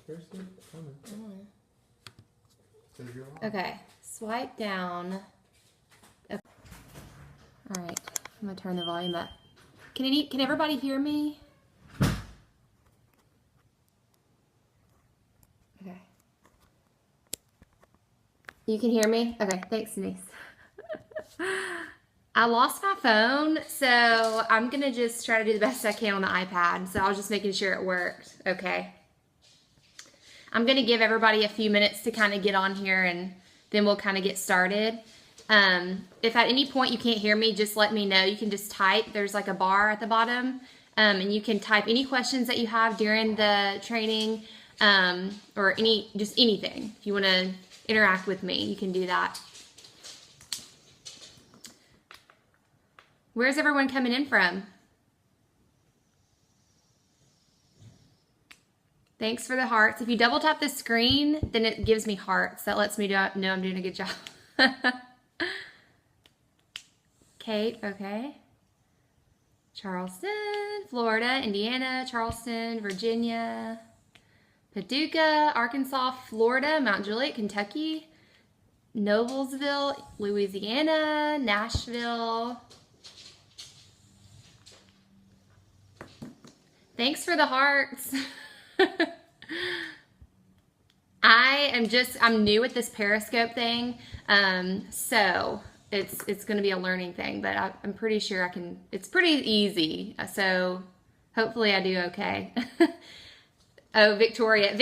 Periscope? Okay, swipe down. Okay. All right, I'm gonna turn the volume up. Can everybody hear me? Okay. You can hear me? Okay, thanks, Denise. I lost my phone, so I'm gonna just try to do the best I can on the iPad. So I was just making sure it worked. Okay. I'm gonna give everybody a few minutes to kind of get on here, and then we'll kind of get started. If at any point you can't hear me, just let me know. You can just type. There's like a bar at the bottom, and you can type any questions that you have during the training, or just anything. If you want to interact with me, you can do that. Where's everyone coming in from? Thanks for the hearts. If you double tap the screen, then it gives me hearts. That lets me know I'm doing a good job. Kate, okay. Charleston, Florida, Indiana, Charleston, Virginia, Paducah, Arkansas, Florida, Mount Juliet, Kentucky, Noblesville, Louisiana, Nashville. Thanks for the hearts. I'm new at this Periscope thing, so it's going to be a learning thing, but I'm pretty sure it's pretty easy, so hopefully I do okay. Oh, Victoria,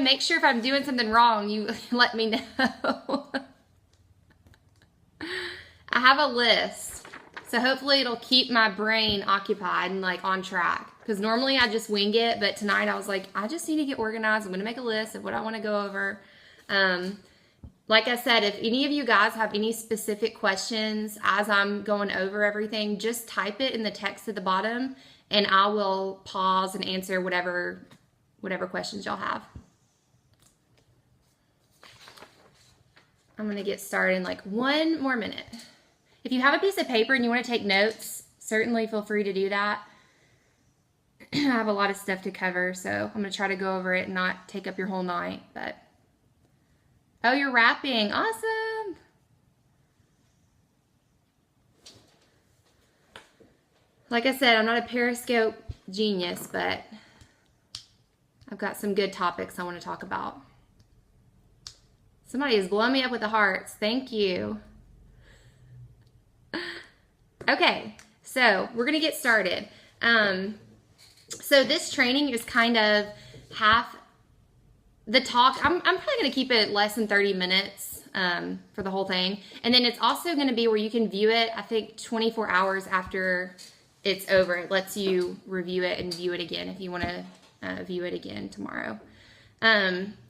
make sure if I'm doing something wrong, you let me know. I have a list, so hopefully it'll keep my brain occupied and like on track. Because normally I just wing it, but tonight I was like, I just need to get organized. I'm going to make a list of what I want to go over. Like I said, if any of you guys have any specific questions as I'm going over everything, just type it in the text at the bottom, and I will pause and answer whatever questions y'all have. I'm going to get started in like 1 more minute. If you have a piece of paper and you want to take notes, certainly feel free to do that. I have a lot of stuff to cover, so I'm going to try to go over it and not take up your whole night. But oh, you're rapping. Awesome. Like I said, I'm not a Periscope genius, but I've got some good topics I want to talk about. Somebody is blowing me up with the hearts. Thank you. Okay, so we're going to get started. So this training is kind of half the talk. I'm probably going to keep it less than 30 minutes for the whole thing. And then it's also going to be where you can view it, I think 24 hours after it's over. It lets you review it and view it again if you want to view it again tomorrow.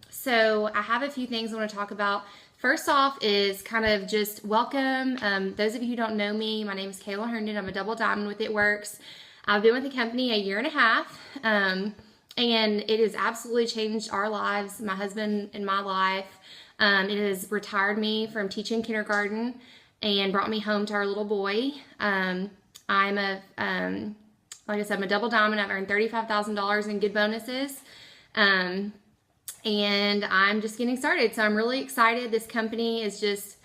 So I have a few things I want to talk about. First off is kind of just welcome. Those of you who don't know me, my name is Kayla Herndon. I'm a double diamond with Itworks. I've been with the company 1.5 years, and it has absolutely changed our lives, my husband and my life. It has retired me from teaching kindergarten and brought me home to our little boy. Like I said, I'm a double diamond. I've earned $35,000 in good bonuses. And I'm just getting started. So I'm really excited. This company is just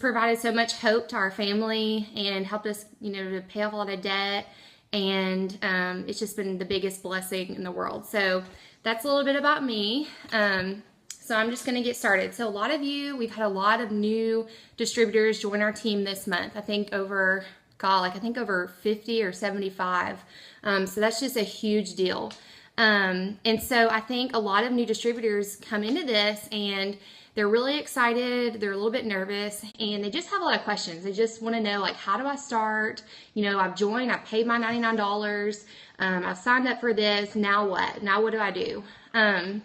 provided so much hope to our family and helped us, to pay off a lot of debt. And it's just been the biggest blessing in the world. So that's a little bit about me. So I'm just going to get started. So a lot of you, we've had a lot of new distributors join our team this month. I think over 50 or 75. So that's just a huge deal. And so I think a lot of new distributors come into this and they're really excited. They're a little bit nervous and they just have a lot of questions. They just want to know, like, how do I start? I've joined, I paid my $99. I've signed up for this. Now what? Now what do I do? And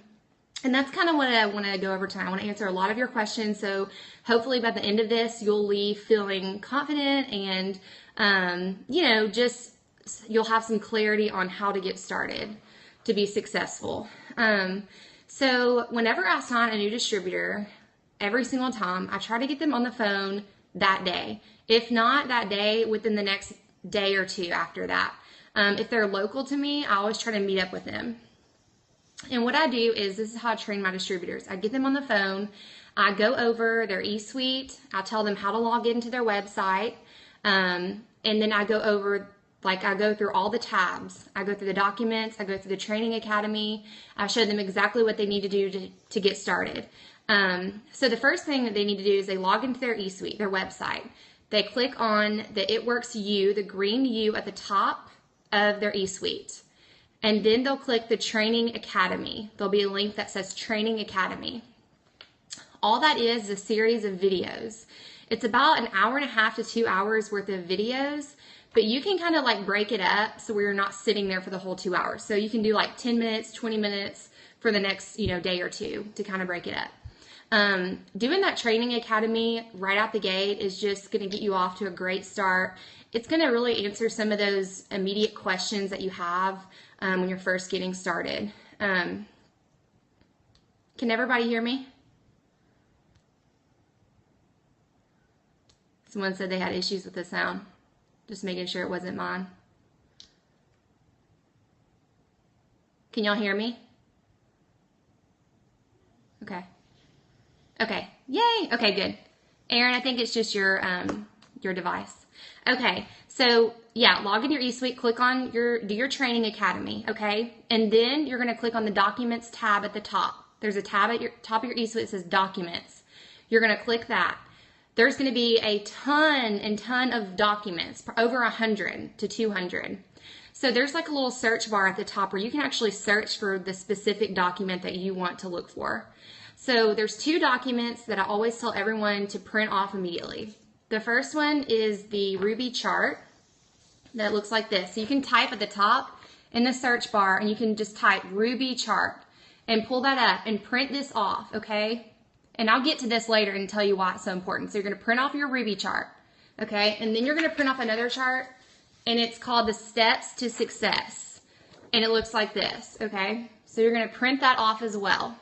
that's kind of what I want to go over tonight. I want to answer a lot of your questions. So hopefully by the end of this, you'll leave feeling confident and, you'll have some clarity on how to get started to be successful. So whenever I sign a new distributor, every single time, I try to get them on the phone that day. If not that day, within the next day or two after that. If they're local to me, I always try to meet up with them. And what I do is, this is how I train my distributors. I get them on the phone. I go over their eSuite. I tell them how to log into their website. And then I go over, like, I go through all the tabs. I go through the documents. I go through the training academy. I show them exactly what they need to do to get started. So the first thing that they need to do is they log into their eSuite, their website. They click on the Itworks U, the green U at the top of their eSuite. And then they'll click the Training Academy. There'll be a link that says Training Academy. All that is a series of videos. It's about an hour and a half to 2 hours worth of videos, but you can kind of like break it up so we're not sitting there for the whole 2 hours. So you can do like 10 minutes, 20 minutes for the next, day or two to kind of break it up. Doing that Training Academy right out the gate is just going to get you off to a great start. It's going to really answer some of those immediate questions that you have when you're first getting started. Can everybody hear me? Someone said they had issues with the sound. Just making sure it wasn't mine. Can y'all hear me? Okay. Okay. Yay. Okay, good. Aaron, I think it's just your device. Okay. So yeah, log in your eSuite, click on do your Training Academy. Okay. And then you're going to click on the Documents tab at the top. There's a tab at your top of your eSuite that says Documents. You're going to click that. There's going to be a ton of documents, over 100 to 200. So there's like a little search bar at the top where you can actually search for the specific document that you want to look for. So there's 2 documents that I always tell everyone to print off immediately. The first one is the Ruby chart that looks like this. So you can type at the top in the search bar and you can just type Ruby chart and pull that up and print this off, okay? And I'll get to this later and tell you why it's so important. So you're going to print off your Ruby chart, okay? And then you're going to print off another chart, and it's called the Steps to Success. And it looks like this, okay? So you're going to print that off as well.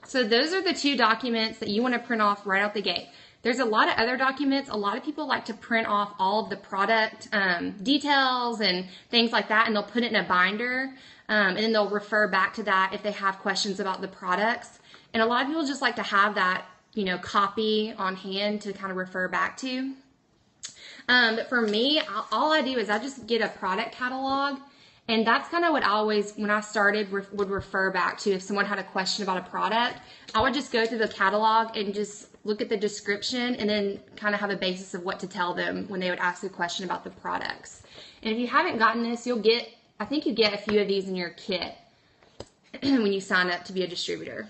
So those are the 2 documents that you want to print off right out the gate. There's a lot of other documents. A lot of people like to print off all of the product details and things like that, and they'll put it in a binder, and then they'll refer back to that if they have questions about the products. And a lot of people just like to have that, copy on hand to kind of refer back to. But for me, all I do is I just get a product catalog. And that's kind of what I always, when I started, would refer back to. If someone had a question about a product, I would just go through the catalog and just look at the description and then kind of have a basis of what to tell them when they would ask a question about the products. And if you haven't gotten this, I think you get a few of these in your kit when you sign up to be a distributor.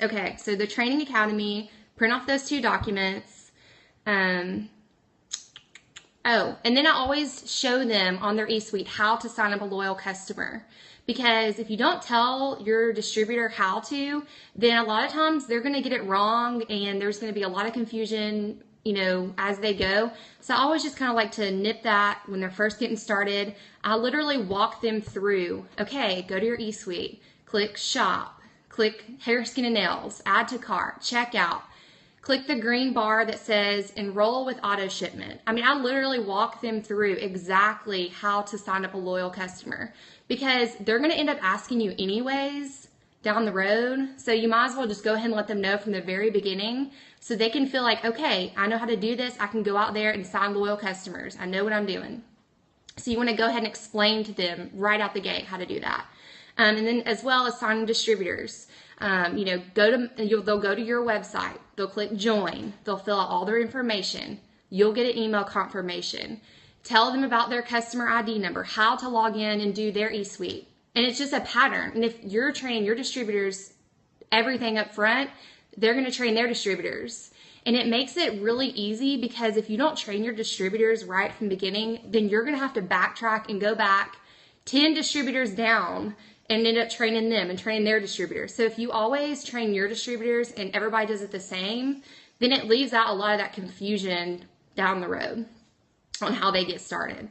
Okay, so the Training Academy, print off those 2 documents. And then I always show them on their eSuite how to sign up a loyal customer. Because if you don't tell your distributor how to, then a lot of times they're going to get it wrong and there's going to be a lot of confusion, as they go. So I always just kind of like to nip that when they're first getting started. I literally walk them through, okay, go to your eSuite, click Shop. Click Hair, Skin, and Nails, add to cart, checkout. Click the green bar that says enroll with auto shipment. I mean, I literally walk them through exactly how to sign up a loyal customer because they're going to end up asking you anyways down the road. So you might as well just go ahead and let them know from the very beginning so they can feel like, okay, I know how to do this. I can go out there and sign loyal customers. I know what I'm doing. So you want to go ahead and explain to them right out the gate how to do that. And then as well as signing distributors, they'll go to your website, they'll click join, they'll fill out all their information, you'll get an email confirmation, tell them about their customer ID number, how to log in and do their eSuite. And it's just a pattern. And if you're training your distributors everything up front, they're going to train their distributors. And it makes it really easy because if you don't train your distributors right from the beginning, then you're going to have to backtrack and go back 10 distributors down and end up training them and training their distributors. So if you always train your distributors and everybody does it the same, then it leaves out a lot of that confusion down the road on how they get started.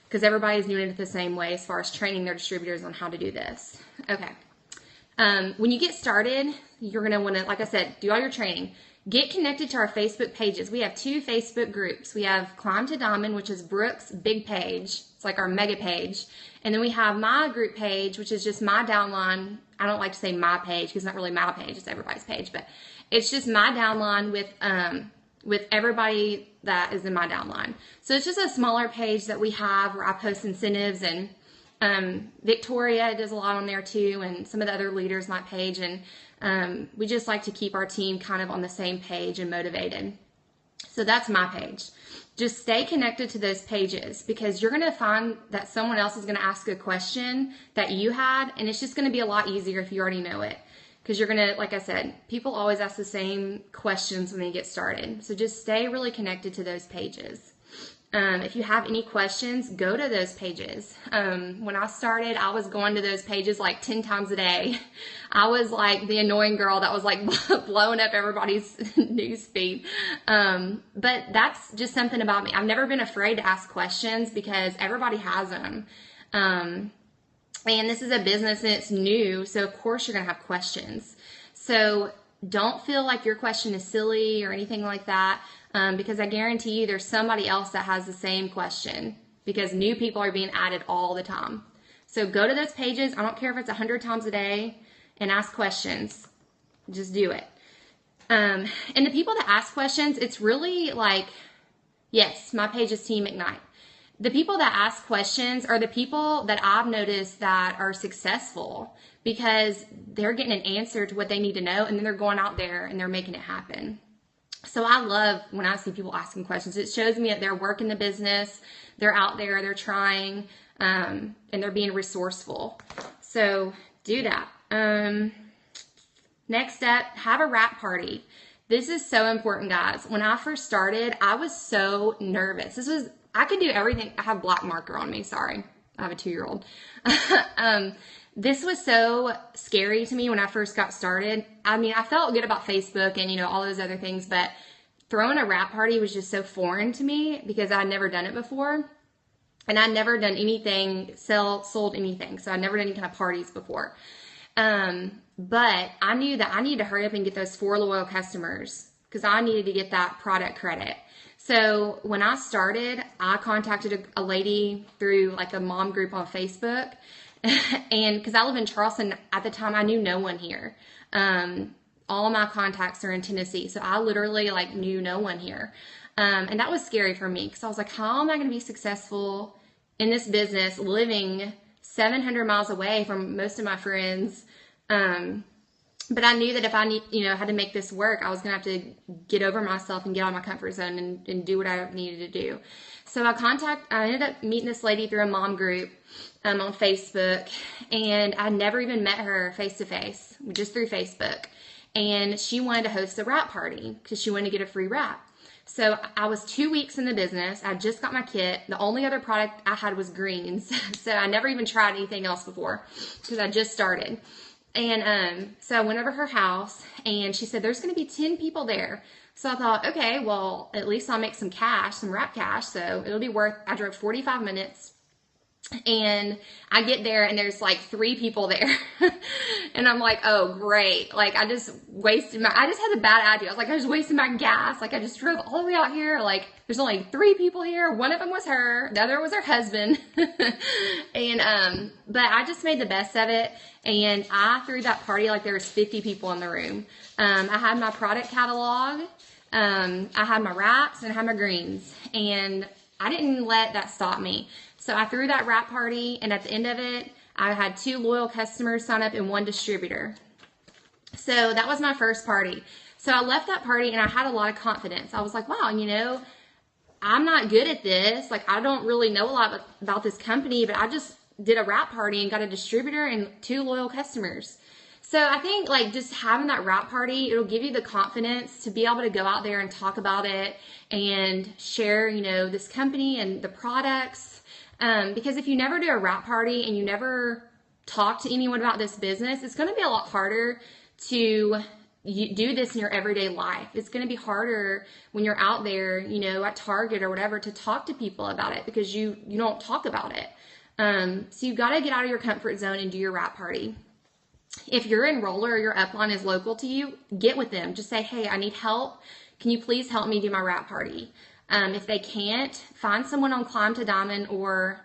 Because everybody's doing it the same way as far as training their distributors on how to do this. Okay. When you get started, you're going to want to, like I said, do all your training. Get connected to our Facebook pages. We have 2 Facebook groups. We have Climb to Diamond, which is Brooke's big page. It's like our mega page. And then we have my group page, which is just my downline. I don't like to say my page because it's not really my page. It's everybody's page. But it's just my downline with everybody that is in my downline. So it's just a smaller page that we have where I post incentives, and Victoria does a lot on there too, and some of the other leaders on my page. And we just like to keep our team kind of on the same page and motivated. So that's my page. Just stay connected to those pages, because you're going to find that someone else is going to ask a question that you had, and it's just going to be a lot easier if you already know it. Because you're going to, like I said, people always ask the same questions when they get started. So just stay really connected to those pages. If you have any questions, go to those pages. When I started, I was going to those pages like 10 times a day. I was like the annoying girl that was like blowing up everybody's news feed. But that's just something about me. I've never been afraid to ask questions because everybody has them. And this is a business and it's new, so of course you're going to have questions. So don't feel like your question is silly or anything like that. Because I guarantee you there's somebody else that has the same question, because new people are being added all the time. So go to those pages. I don't care if it's 100 times a day, and ask questions. Just do it. And the people that ask questions, it's really like, yes, my page is Team Ignite. The people that ask questions are the people that I've noticed that are successful, because they're getting an answer to what they need to know, and then they're going out there and they're making it happen. So I love when I see people asking questions. It shows me that they're working the business, they're out there, they're trying, and they're being resourceful. So do that. Next up, have a wrap party. This is so important, guys. When I first started, I was so nervous. I could do everything. I have black marker on me. Sorry. I have a 2-year-old. This was so scary to me when I first got started. I mean, I felt good about Facebook and, all those other things, but throwing a wrap party was just so foreign to me because I'd never done it before. And I'd never done anything, sold anything. So I'd never done any kind of parties before. But I knew that I needed to hurry up and get those 4 loyal customers because I needed to get that product credit. So when I started, I contacted a lady through like a mom group on Facebook. And because I live in Charleston at the time, I knew no one here. All of my contacts are in Tennessee. So I literally like knew no one here. And that was scary for me because I was like, how am I going to be successful in this business living 700 miles away from most of my friends? But I knew that if I had to make this work, I was going to have to get over myself and get out of my comfort zone and do what I needed to do. So I ended up meeting this lady through a mom group on Facebook, and I never even met her face to face, just through Facebook. And she wanted to host a wrap party because she wanted to get a free wrap. So I was 2 weeks in the business. I just got my kit. The only other product I had was greens. So I never even tried anything else before because I just started. And so I went over her house, and she said, there's going to be 10 people there. So I thought, okay, well, at least I'll make some cash, some wrap cash. So it'll be I drove 45 minutes. And I get there and there's like 3 people there. And I'm like, oh, great. Like I just had a bad idea. I was like, I just wasted my gas. Like I just drove all the way out here. Like there's only 3 people here. One of them was her. The other was her husband. And, but I just made the best of it. And I threw that party like there was 50 people in the room. I had my product catalog. I had my wraps and I had my greens. And I didn't let that stop me. So I threw that wrap party, and at the end of it, I had 2 loyal customers sign up and 1 distributor. So that was my first party. So I left that party, and I had a lot of confidence. I was like, wow, I'm not good at this. Like, I don't really know a lot about this company, but I just did a wrap party and got a distributor and 2 loyal customers. So I think like just having that wrap party, it'll give you the confidence to be able to go out there and talk about it and share, this company and the products. Because if you never do a wrap party and you never talk to anyone about this business, it's going to be a lot harder to do this in your everyday life. It's going to be harder when you're out there, at Target or whatever, to talk to people about it because you don't talk about it. So you've got to get out of your comfort zone and do your wrap party. If your enroller or your upline is local to you, get with them. Just say, hey, I need help. Can you please help me do my wrap party? If they can't, find someone on Climb to Diamond, or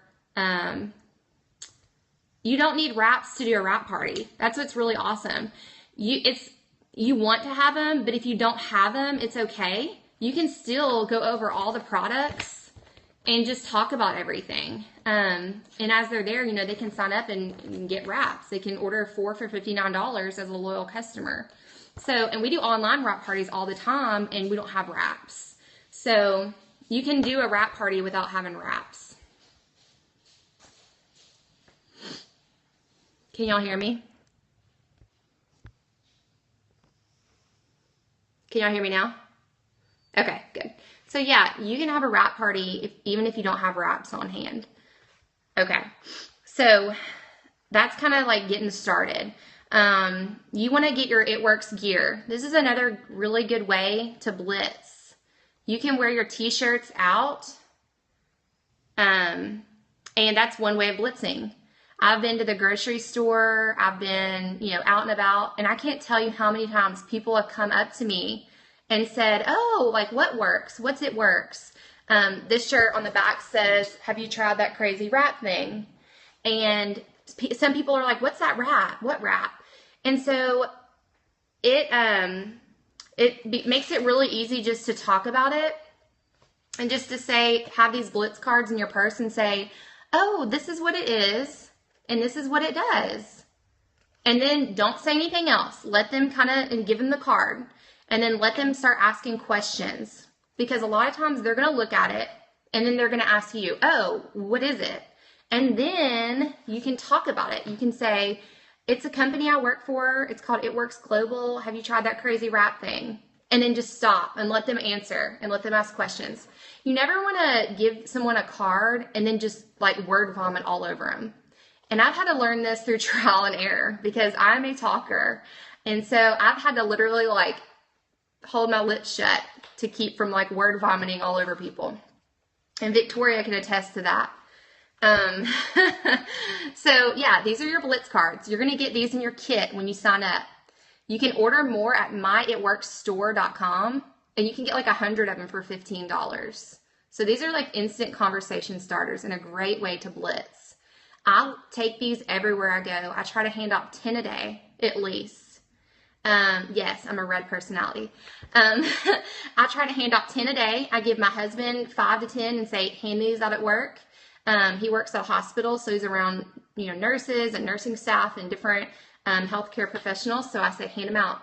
you don't need wraps to do a wrap party. That's what's really awesome. You want to have them, but if you don't have them, it's okay. You can still go over all the products and just talk about everything. And as they're there, they can sign up and get wraps. They can order 4 for $59 as a loyal customer. So, and we do online wrap parties all the time, and we don't have wraps. So you can do a wrap party without having wraps. Can y'all hear me? Can y'all hear me now? Okay, good. So yeah, you can have a wrap party even if you don't have wraps on hand. Okay, so that's kind of like getting started. You want to get your Itworks gear. This is another really good way to blitz. You can wear your t-shirts out, and that's one way of blitzing. I've been to the grocery store, I've been, out and about, and I can't tell you how many times people have come up to me and said, oh, like, what works? What's Itworks? This shirt on the back says, have you tried that crazy wrap thing? And some people are like, what's that wrap? What wrap? And so it makes it really easy just to talk about it, and just to say, have these blitz cards in your purse and say, oh, this is what it is, and this is what it does. And then don't say anything else. Let them and give them the card, and then let them start asking questions. Because a lot of times they're going to look at it, and then they're going to ask you, oh, what is it? And then you can talk about it. You can say, it's a company I work for. It's called Itworks Global. Have you tried that crazy wrap thing? And then just stop and let them answer and let them ask questions. You never want to give someone a card and then just like word vomit all over them. And I've had to learn this through trial and error, because I'm a talker. And so I've had to literally like hold my lips shut to keep from like word vomiting all over people. And Victoria can attest to that. So yeah, these are your blitz cards. You're going to get these in your kit when you sign up. You can order more at myitworksstore.com, and you can get like 100 of them for $15. So these are like instant conversation starters and a great way to blitz. I'll take these everywhere I go. I try to hand out 10 a day at least. Yes, I'm a red personality. I try to hand out 10 a day. I give my husband 5 to 10 and say, hand these out at work. He works at a hospital, so he's around, nurses and nursing staff and different healthcare professionals. So I say, hand them out.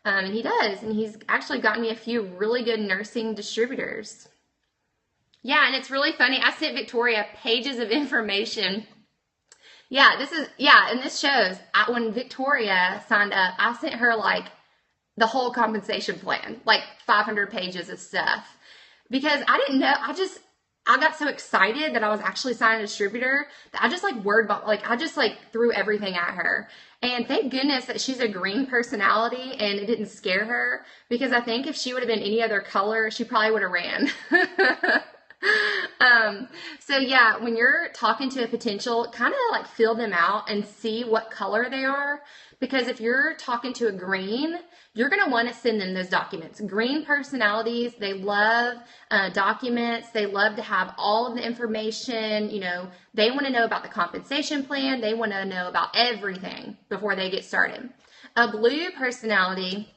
And he does. And he's actually gotten me a few really good nursing distributors. Yeah, and it's really funny. I sent Victoria pages of information. Yeah, and this shows, when Victoria signed up, I sent her like the whole compensation plan, like 500 pages of stuff, because I didn't know, I got so excited that I was actually signing a distributor that I just threw everything at her. And thank goodness that she's a green personality and it didn't scare her, because I think if she would have been any other color, she probably would have ran. So yeah, when you're talking to a potential, kind of like feel them out and see what color they are. Because if you're talking to a green, you're going to want to send them those documents. Green personalities, they love documents. They love to have all of the information. They want to know about the compensation plan. They want to know about everything before they get started. A blue personality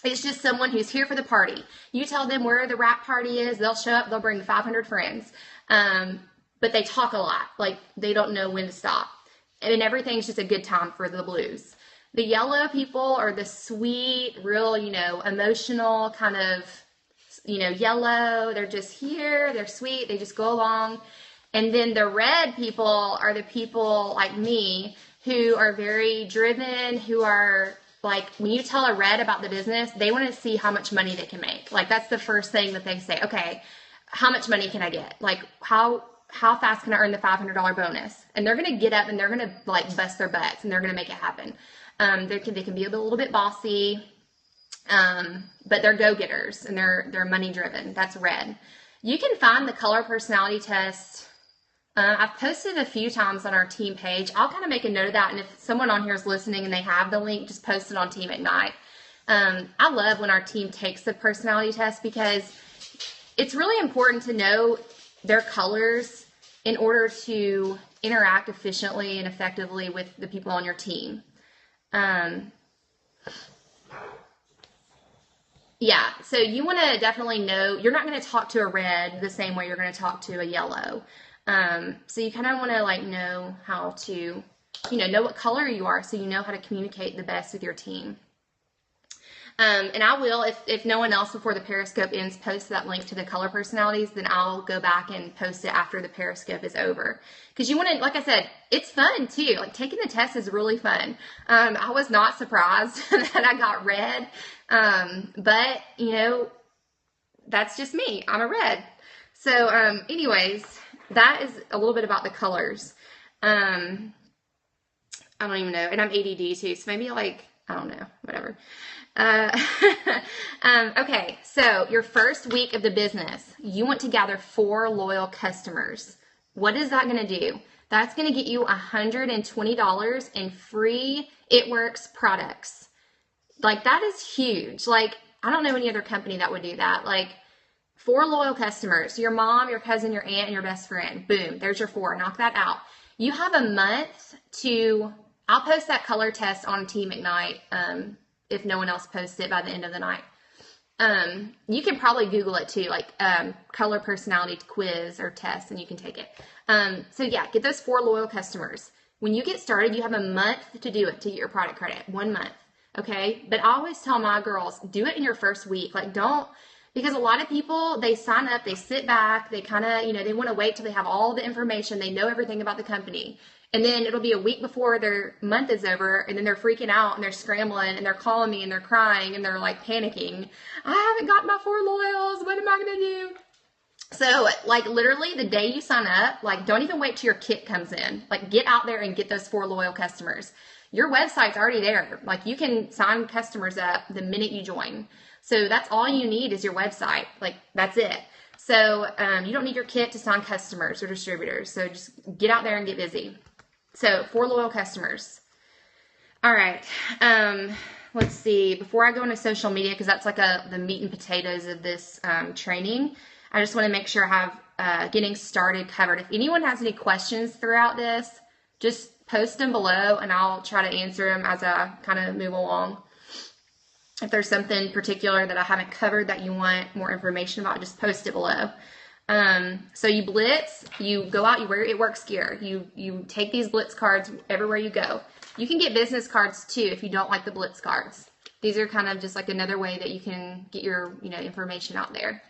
is just someone who's here for the party. You tell them where the wrap party is, they'll show up, they'll bring 500 friends. But they talk a lot, like they don't know when to stop. And everything's just a good time for the blues. The yellow people are the sweet, real, emotional kind of, yellow. They're just here. They're sweet. They just go along. And then the red people are the people like me who are very driven, who are like, when you tell a red about the business, they want to see how much money they can make. Like, that's the first thing that they say. Okay, how much money can I get? Like, how fast can I earn the $500 bonus? And they're going to get up and they're going to like bust their butts and they're going to make it happen. They can be a little bit bossy, but they're go-getters and they're money driven. That's red. You can find the color personality test I've posted a few times on our team page. I'll kind of make a note of that, and if someone on here is listening and they have the link, just post it on Team Ignite. I love when our team takes the personality test because it's really important to know their colors in order to interact efficiently and effectively with the people on your team. Yeah, so you want to definitely know, you're not going to talk to a red the same way you're going to talk to a yellow. So you kind of want to like know how to, know what color you are so you know how to communicate the best with your team. And I will, if no one else before the Periscope ends posts that link to the color personalities, then I'll go back and post it after the Periscope is over. Because you want to, like I said, it's fun too. Like taking the test is really fun. I was not surprised that I got red. But that's just me. I'm a red. So, anyways, that is a little bit about the colors. I don't even know. And I'm ADD too. So maybe I don't know, whatever. Okay, so your first week of the business, you want to gather 4 loyal customers. What is that going to do? That's going to get you $120 in free Itworks products. Like, that is huge. Like, I don't know any other company that would do that. Like, 4 loyal customers, your mom, your cousin, your aunt, and your best friend. Boom, there's your 4. Knock that out. You have a month to, I'll post that color test on Team Ignite, if no one else posts it by the end of the night. You can probably Google it too, like color personality quiz or test, and you can take it. So yeah, get those 4 loyal customers. When you get started, you have a month to do it, to get your product credit. 1 month, okay? But I always tell my girls, do it in your first week. Like, don't, because a lot of people, they sign up, they sit back, they kind of, they want to wait till they have all the information, they know everything about the company. And then it'll be a week before their month is over, and then they're freaking out and they're scrambling and they're calling me and they're crying and they're like panicking. I haven't got my 4 loyals. What am I going to do? So like literally the day you sign up, like don't even wait till your kit comes in. Like get out there and get those 4 loyal customers. Your website's already there. Like you can sign customers up the minute you join. So that's all you need is your website. Like that's it. So you don't need your kit to sign customers or distributors. So just get out there and get busy. So 4 loyal customers. All right. Let's see. Before I go into social media, because that's like the meat and potatoes of this training, I just want to make sure I have getting started covered. If anyone has any questions throughout this, just post them below and I'll try to answer them as I kind of move along. If there's something particular that I haven't covered that you want more information about, just post it below. So you blitz, you go out, you wear your Itworks gear, you take these blitz cards everywhere you go. You can get business cards too if you don't like the blitz cards. These are kind of just like another way that you can get your, information out there.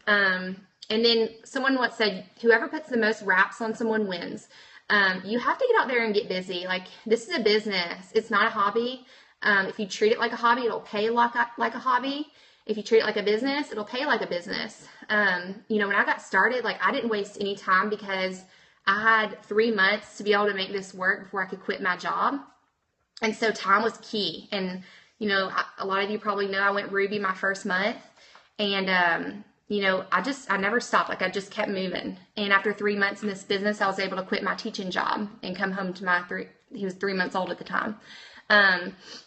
And then someone once said, whoever puts the most wraps on someone wins. You have to get out there and get busy. Like this is a business. It's not a hobby. If you treat it like a hobby, it'll pay like a hobby. If you treat it like a business, it'll pay like a business. When I got started, like I didn't waste any time because I had 3 months to be able to make this work before I could quit my job. And so time was key. And, a lot of you probably know I went Ruby my first month and, I never stopped. Like I just kept moving. And after 3 months in this business, I was able to quit my teaching job and come home to he was 3 months old at the time.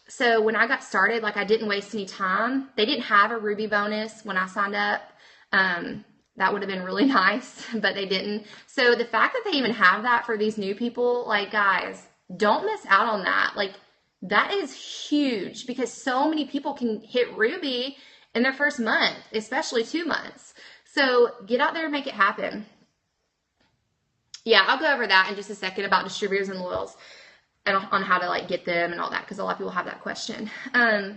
So when I got started, like I didn't waste any time. They didn't have a Ruby bonus when I signed up. That would have been really nice, but they didn't. So the fact that they even have that for these new people, like guys, don't miss out on that. Like that is huge because so many people can hit Ruby in their first month, especially 2 months. So get out there and make it happen. Yeah, I'll go over that in just a second about distributors and loyals and on how to get them and all that, because a lot of people have that question.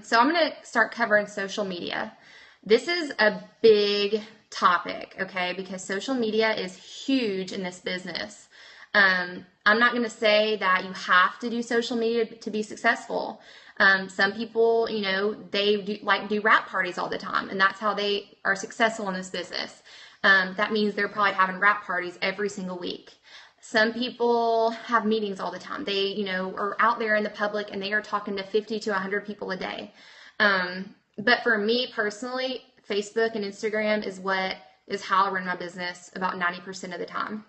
So I'm going to start covering social media. This is a big topic, okay, because social media is huge in this business. I'm not going to say that you have to do social media to be successful. Some people, they do wrap parties all the time, and that's how they are successful in this business. That means they're probably having wrap parties every single week. Some people have meetings all the time. They, are out there in the public and they are talking to 50 to 100 people a day. But for me personally, Facebook and Instagram is how I run my business about 90% of the time.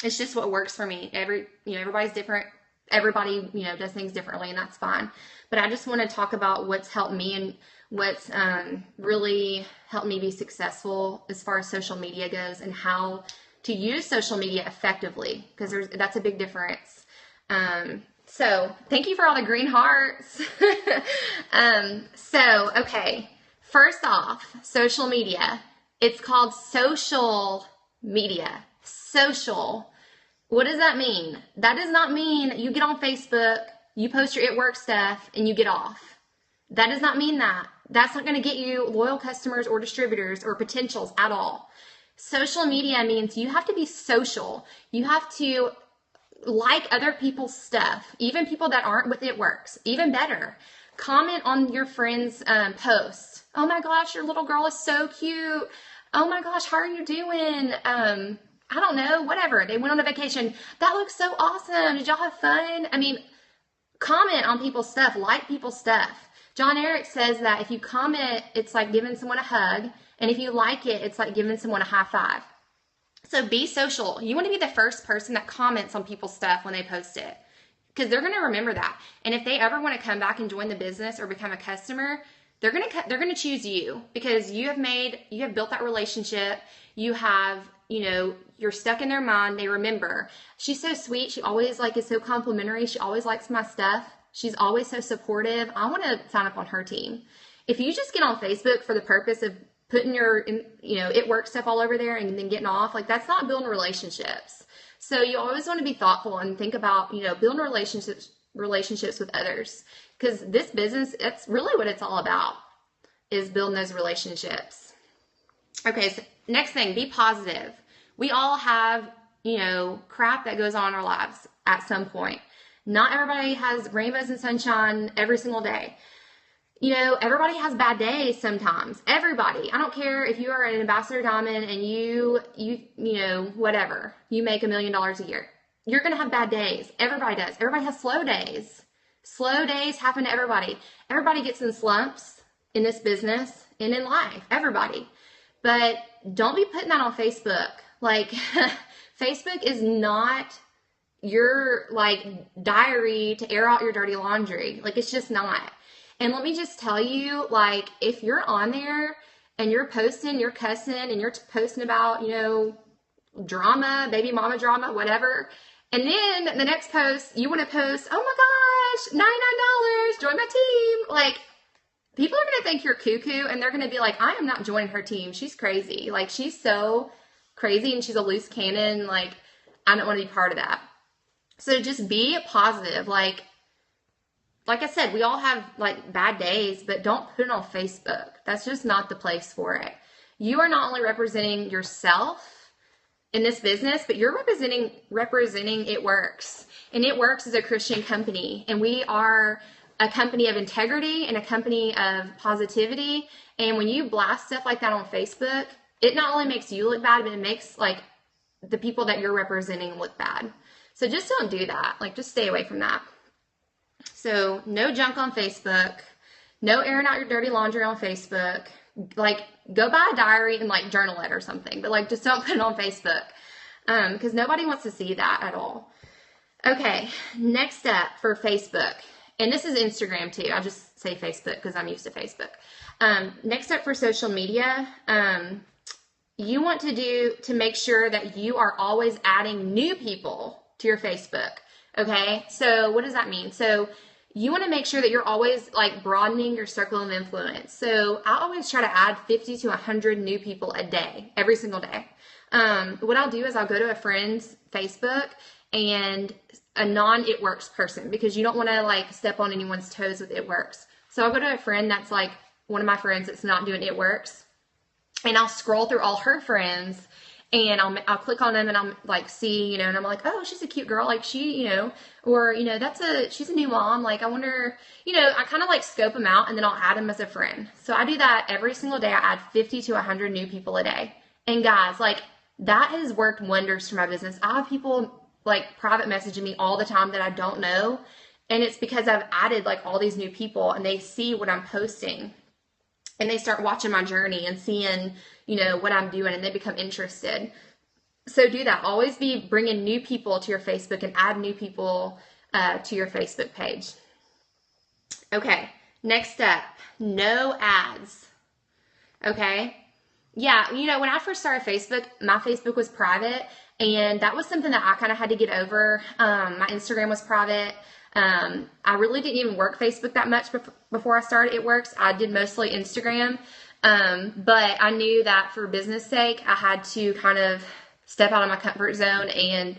It's just what works for me. Everybody's different. Everybody, does things differently, and that's fine. But I just want to talk about what's helped me and what's really helped me be successful as far as social media goes, and how to use social media effectively, because that's a big difference. So thank you for all the green hearts. Okay. First off, social media. It's called social media. Social. What does that mean? That does not mean you get on Facebook, you post your Itworks stuff, and you get off. That does not mean that. That's not going to get you loyal customers or distributors or potentials at all. Social media means you have to be social. You have to like other people's stuff, even people that aren't with Itworks. Even better, comment on your friends' posts. Oh my gosh, your little girl is so cute. Oh my gosh, how are you doing? I don't know, whatever. They went on a vacation. That looks so awesome. Did y'all have fun? I mean, comment on people's stuff, like people's stuff. John Eric says that if you comment, it's like giving someone a hug. And if you like it, it's like giving someone a high five. So be social. You want to be the first person that comments on people's stuff when they post it, because they're going to remember that. And if they ever want to come back and join the business or become a customer, they're going to choose you, because you have built that relationship. You have, you're stuck in their mind. They remember. She's so sweet. She always is so complimentary. She always likes my stuff. She's always so supportive. I want to sign up on her team. If you just get on Facebook for the purpose of putting your, Itworks stuff all over there and then getting off, that's not building relationships. So you always want to be thoughtful and think about, building relationships with others, because this business, that's really what it's all about, is building those relationships. Okay. So next thing, be positive. We all have, crap that goes on in our lives at some point. Not everybody has rainbows and sunshine every single day. Everybody has bad days sometimes. Everybody. I don't care if you are an Ambassador Diamond and you whatever, you make $1 million a year. You're going to have bad days. Everybody does. Everybody has slow days. Slow days happen to everybody. Everybody gets in slumps in this business and in life. Everybody. But don't be putting that on Facebook. Facebook is not your diary to air out your dirty laundry. It's just not. And let me just tell you, if you're on there and you're posting, you're cussing, and you're posting about, drama, baby mama drama, whatever, and then the next post, you want to post, oh my gosh, $99, join my team. People are going to think you're cuckoo, and they're going to be like, I am not joining her team. She's crazy. She's so crazy, and she's a loose cannon. I don't want to be part of that. So just be positive. Like I said, we all have bad days, but don't put it on Facebook. That's just not the place for it. You are not only representing yourself in this business, but you're representing Itworks. And Itworks is a Christian company, and we are a company of integrity and a company of positivity. And when you blast stuff like that on Facebook, it not only makes you look bad, but it makes the people that you're representing look bad. So just don't do that. Just stay away from that. So no junk on Facebook, no airing out your dirty laundry on Facebook. Go buy a diary and journal it or something, but just don't put it on Facebook, because nobody wants to see that at all. Okay, next up for Facebook, and this is Instagram too. I'll just say Facebook because I'm used to Facebook. Next up for social media, you want to make sure that you are always adding new people to your Facebook. Okay, so what does that mean? So you want to make sure that you're always broadening your circle of influence. So I always try to add 50 to 100 new people a day, every single day. What I'll do is I'll go to a friend's Facebook and a non-Itworks person, because you don't want to step on anyone's toes with Itworks. So I'll go to a friend that's one of my friends that's not doing Itworks, and I'll scroll through all her friends. And I'll click on them and I'll see, and I'm like, oh, she's a cute girl. She, or, she's a new mom. I wonder, I kind of scope them out, and then I'll add them as a friend. So I do that every single day. I add 50 to 100 new people a day. And guys, that has worked wonders for my business. I have people private messaging me all the time that I don't know. And it's because I've added all these new people, and they see what I'm posting. And they start watching my journey and seeing, what I'm doing, and they become interested. So do that. Always be bringing new people to your Facebook and add new people to your Facebook page. Okay, next step, no ads. Okay. Yeah, you know, when I first started Facebook, my Facebook was private, and that was something that I kind of had to get over. My Instagram was private. I really didn't even work Facebook that much before I started Itworks. I did mostly Instagram, but I knew that for business sake, I had to kind of step out of my comfort zone and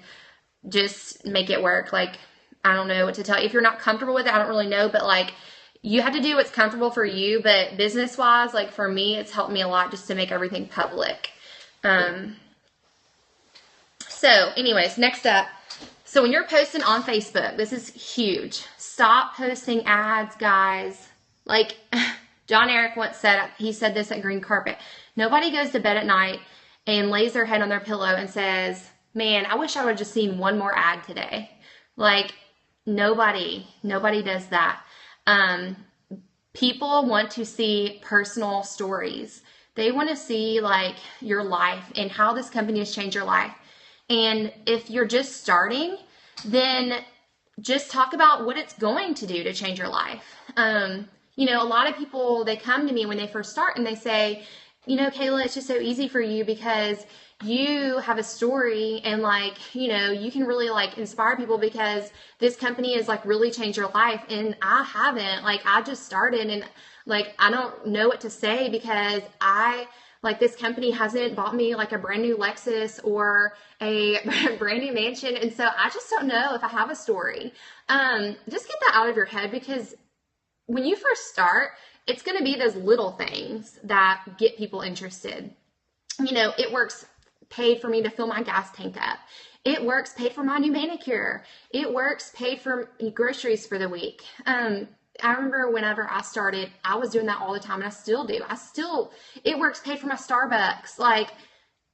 just make it work. Like, I don't know what to tell you. If you're not comfortable with it, I don't really know, but like, you have to do what's comfortable for you. But business wise, like for me, it's helped me a lot just to make everything public. So anyways, next up. So when you're posting on Facebook, this is huge. Stop posting ads, guys. Like John Eric once said, he said this at Green Carpet. Nobody goes to bed at night and lays their head on their pillow and says, man, I wish I would have just seen one more ad today. Like nobody does that. People want to see personal stories. They want to see like your life and how this company has changed your life. And if you're just starting, then just talk about what it's going to do to change your life. You know, a lot of people, they come to me when they first start and they say, you know, Kayla, it's just so easy for you because you have a story and like, you know, you can really like inspire people because this company has like really changed your life. And I haven't, like, I just started and like, I don't know what to say because this company hasn't bought me like a brand new Lexus or a brand new mansion. And so I just don't know if I have a story. Just get that out of your head because when you first start, it's going to be those little things that get people interested. You know, Itworks paid for me to fill my gas tank up. Itworks paid for my new manicure. Itworks paid for groceries for the week. I remember whenever I started, I was doing that all the time, and I still do. Itworks paid for my Starbucks. Like,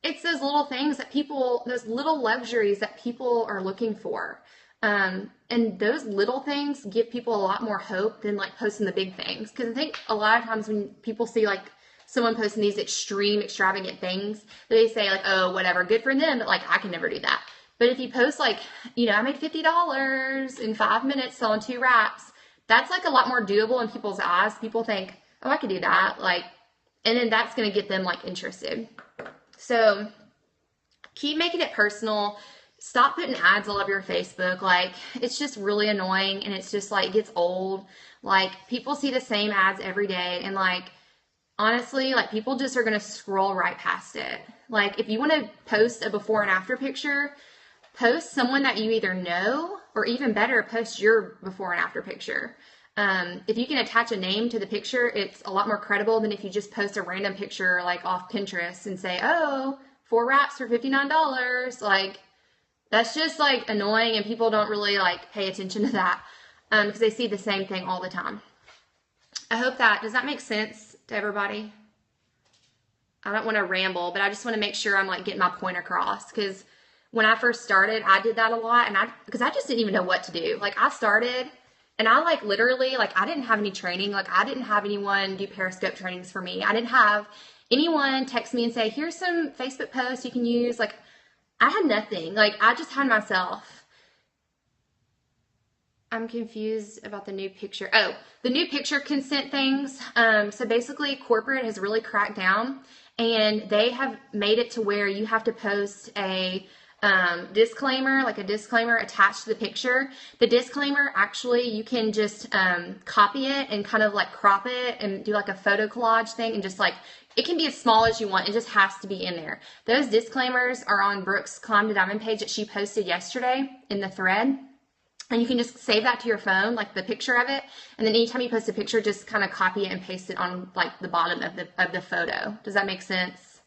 it's those little things that those little luxuries that people are looking for. And those little things give people a lot more hope than like posting the big things. Because I think a lot of times when people see like someone posting these extravagant things, they say like, oh, whatever, good for them, but like I can never do that. But if you post like, you know, I made $50 in 5 minutes selling 2 wraps, that's like a lot more doable in people's eyes. People think, oh, I could do that. Like, and then that's going to get them like interested. So keep making it personal. Stop putting ads all over your Facebook. Like, it's just really annoying and it's just like gets old. Like, people see the same ads every day and like, honestly, like people just are going to scroll right past it. Like, if you want to post a before and after picture, post someone that you either know, or even better, post your before and after picture. If you can attach a name to the picture, it's a lot more credible than if you just post a random picture like off Pinterest and say, oh, 4 wraps for $59. Like, that's just like annoying and people don't really like pay attention to that because they see the same thing all the time. I hope does that make sense to everybody? I don't want to ramble, but I just want to make sure I'm like getting my point across because when I first started, I did that a lot because I just didn't even know what to do. Like, I started and I like literally, like, I didn't have any training. Like, I didn't have anyone do Periscope trainings for me. I didn't have anyone text me and say, here's some Facebook posts you can use. Like, I had nothing. Like, I just had myself. I'm confused about the new picture. Oh, the new picture consent things. So basically, corporate has really cracked down and they have made it to where you have to post a disclaimer, like a disclaimer attached to the picture. The disclaimer, actually, you can just copy it and kind of like crop it and do like a photo collage thing and just like, it can be as small as you want. It just has to be in there. Those disclaimers are on Brooke's Climb to Diamond page that she posted yesterday in the thread. And you can just save that to your phone, like the picture of it. And then anytime you post a picture, just kind of copy it and paste it on like the bottom of the photo. Does that make sense?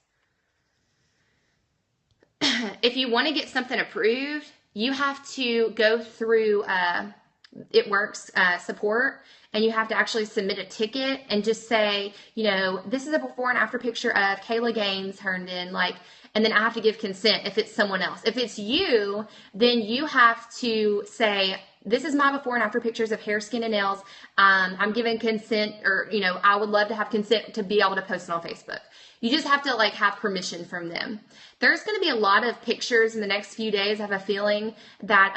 If you want to get something approved, you have to go through Itworks support, and you have to actually submit a ticket and just say, you know, this is a before and after picture of Kayla Gaines Herndon, like, and then I have to give consent if it's someone else. If it's you, then you have to say, this is my before and after pictures of hair, skin, and nails. I'm giving consent, or, you know, I would love to have consent to be able to post it on Facebook. You just have to like have permission from them. There's going to be a lot of pictures in the next few days, I have a feeling, that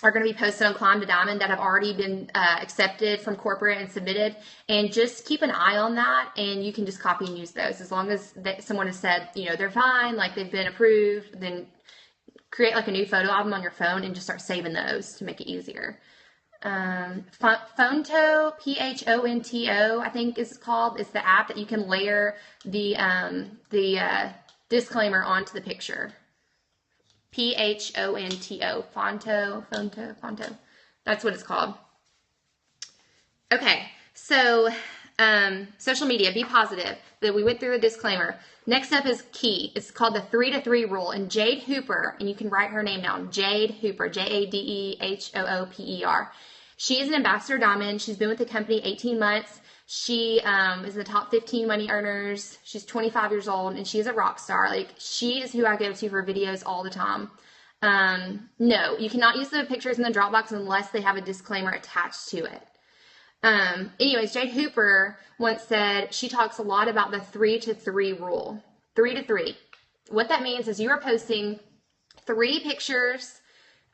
are going to be posted on Climb to Diamond that have already been accepted from corporate and submitted. And just keep an eye on that, and you can just copy and use those. As long as someone has said, you know, they're fine, like they've been approved, then create like a new photo album on your phone and just start saving those to make it easier. Phonto, Phonto, I think is called, is the app that you can layer the disclaimer onto the picture. Phonto, Phonto. That's what it's called. Okay, so social media, be positive. That we went through the disclaimer. Next up is key. It's called the 3-to-3 rule. And Jade Hooper, and you can write her name down. Jade Hooper, Jadehooper. She is an ambassador diamond. She's been with the company 18 months. She is in the top 15 money earners. She's 25 years old, and she is a rock star. Like, she is who I go to for videos all the time. No, you cannot use the pictures in the Dropbox unless they have a disclaimer attached to it. Anyways, Jade Hooper once said she talks a lot about the 3-to-3 rule. 3-to-3. What that means is you are posting 3 pictures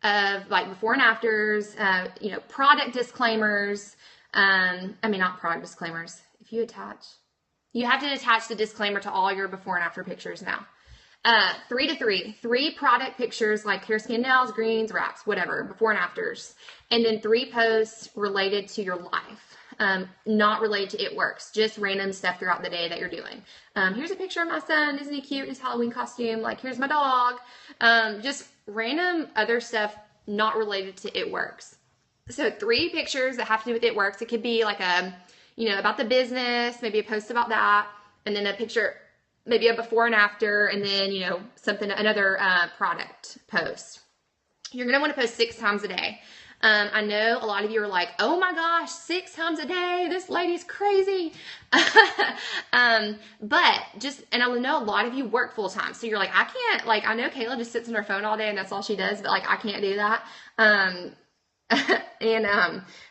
of like before and afters, you know, product disclaimers. Not product disclaimers. If you have to attach the disclaimer to all your before and after pictures now. 3-to-3. 3 product pictures like hair, skin, nails, greens, wraps, whatever, before and afters. And then 3 posts related to your life. Not related to Itworks, just random stuff throughout the day that you're doing. Here's a picture of my son. Isn't he cute? His Halloween costume. Like, here's my dog. Just random other stuff not related to Itworks. So 3 pictures that have to do with Itworks. It could be like about the business, maybe a post about that, and then a picture, maybe a before and after, and then, another product post. You're going to want to post 6 times a day. I know a lot of you are like, oh my gosh, 6 times a day, this lady's crazy. And I know a lot of you work full time. So you're like, I can't, I know Kayla just sits on her phone all day and that's all she does, but I can't do that.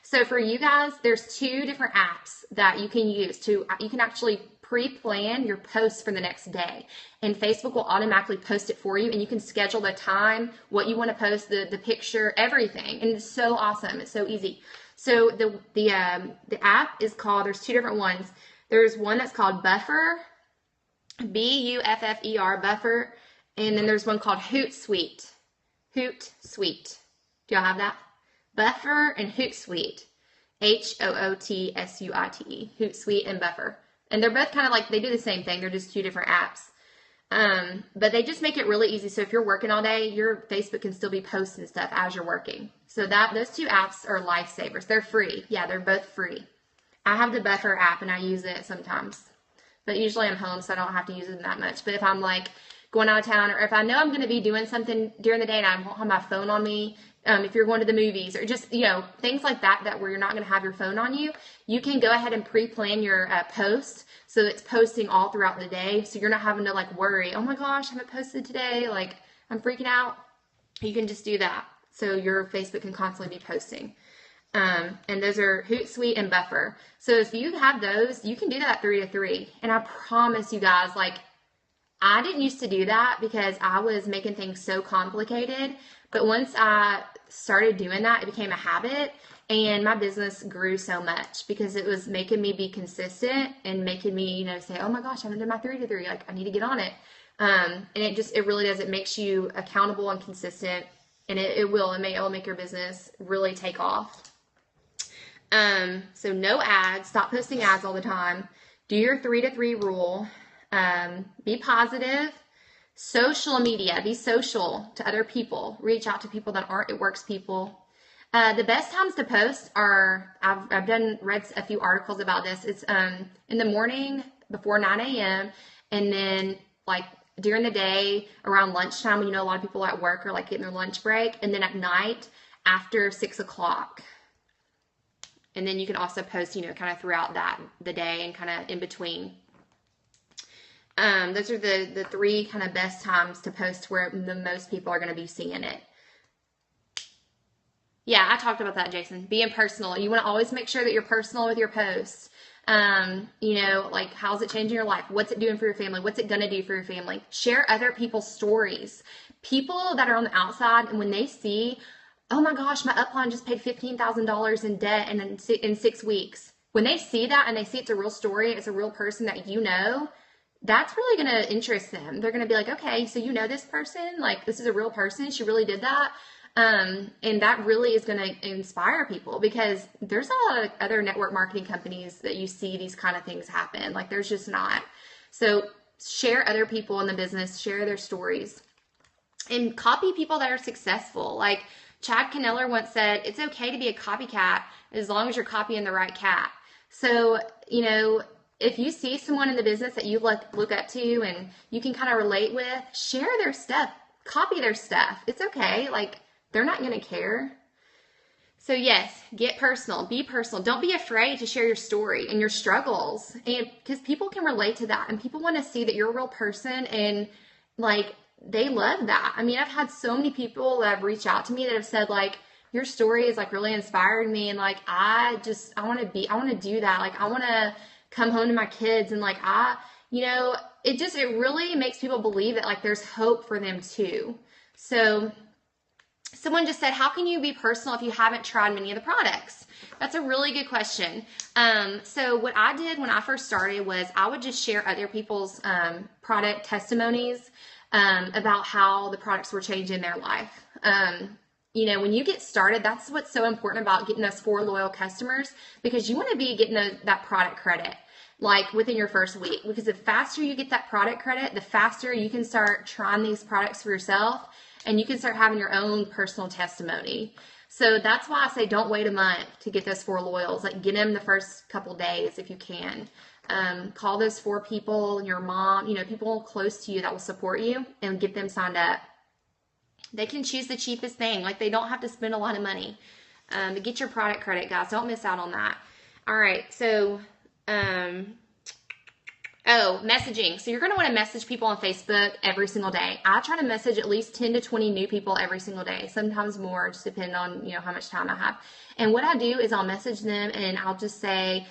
So for you guys, there's 2 different apps that you can use you can actually pre-plan your posts for the next day, and Facebook will automatically post it for you, and you can schedule the time, what you want to post, the picture, everything. And it's so awesome. It's so easy. So the app is called, there's 2 different ones. There's one that's called Buffer, Buffer, Buffer, and then there's one called Hootsuite. Hootsuite. Do y'all have that? Buffer and Hootsuite. Hootsuite. Hootsuite and Buffer. And they're both kind of they do the same thing. They're just 2 different apps. But they just make it really easy. So if you're working all day, your Facebook can still be posting stuff as you're working. So those 2 apps are lifesavers. They're free. Yeah, they're both free. I have the Buffer app and I use it sometimes. But usually I'm home, so I don't have to use it that much. But if I'm going out of town, or if I know I'm going to be doing something during the day and I won't have my phone on me, if you're going to the movies, or just, things like that where you're not going to have your phone on you, you can go ahead and pre-plan your post so it's posting all throughout the day. So you're not having to worry, oh my gosh, I haven't posted today. I'm freaking out. You can just do that. So your Facebook can constantly be posting. And those are Hootsuite and Buffer. So if you have those, you can do that 3-to-3. And I promise you guys, I didn't used to do that because I was making things so complicated. But once I started doing that, it became a habit, and my business grew so much because it was making me be consistent and making me, say, oh my gosh, I haven't done my 3-to-3. I need to get on it. And it really does. It makes you accountable and consistent, and it will make your business really take off. So no ads, stop posting ads all the time. Do your 3-to-3 rule. Be positive. Social media, be social to other people. Reach out to people that aren't Itworks people. The best times to post are, I've read a few articles about this. It's in the morning before 9 a.m. and then during the day around lunchtime when a lot of people at work are getting their lunch break, and then at night after 6 o'clock. And then you can also post, kind of throughout the day and kind of in between. Those are the 3 kind of best times to post where the most people are going to be seeing it. Yeah, I talked about that, Jason. Being personal. You want to always make sure that you're personal with your posts. You know, like, how's it changing your life? What's it doing for your family? What's it going to do for your family? Share other people's stories. People that are on the outside, and when they see, oh my gosh, my upline just paid $15,000 in debt in 6 weeks. When they see that and they see it's a real story, it's a real person that you know, that's really going to interest them. They're going to be like, okay, so you know this person? Like, this is a real person. She really did that. And that really is going to inspire people, because there's a lot of other network marketing companies that you see these kind of things happen. Like, there's just not. So share other people in the business, share their stories, and copy people that are successful. Like Chad Kneller once said, it's okay to be a copycat as long as you're copying the right cat. So, you know, if you see someone in the business that you look up to and you can kind of relate with, share their stuff, copy their stuff. It's okay. Like, they're not going to care. So yes, get personal, be personal. Don't be afraid to share your story and your struggles, and because people can relate to that, and people want to see that you're a real person, and like, they love that. I mean, I've had so many people that have reached out to me that have said, like, your story is like really inspired me, and like, I want to do that. Like, I want to come home to my kids, and like, you know, it really makes people believe that like there's hope for them too. So someone just said, how can you be personal if you haven't tried many of the products? That's a really good question. So what I did when I first started was I would just share other people's product testimonies about how the products were changing their life. You know, when you get started, that's what's so important about getting those 4 loyal customers, because you want to be getting that product credit like within your first week, because the faster you get that product credit, the faster you can start trying these products for yourself, and you can start having your own personal testimony. So that's why I say don't wait a month to get those 4 loyals. Like, get them the first couple days if you can. Call those 4 people, your mom, you know, people close to you that will support you, and get them signed up. They can choose the cheapest thing. Like, they don't have to spend a lot of money. Get your product credit, guys. Don't miss out on that. All right, so messaging. So you're going to want to message people on Facebook every single day. I try to message at least 10 to 20 new people every single day, sometimes more, just depending on, you know, how much time I have. And what I do is I'll message them, and I'll just say,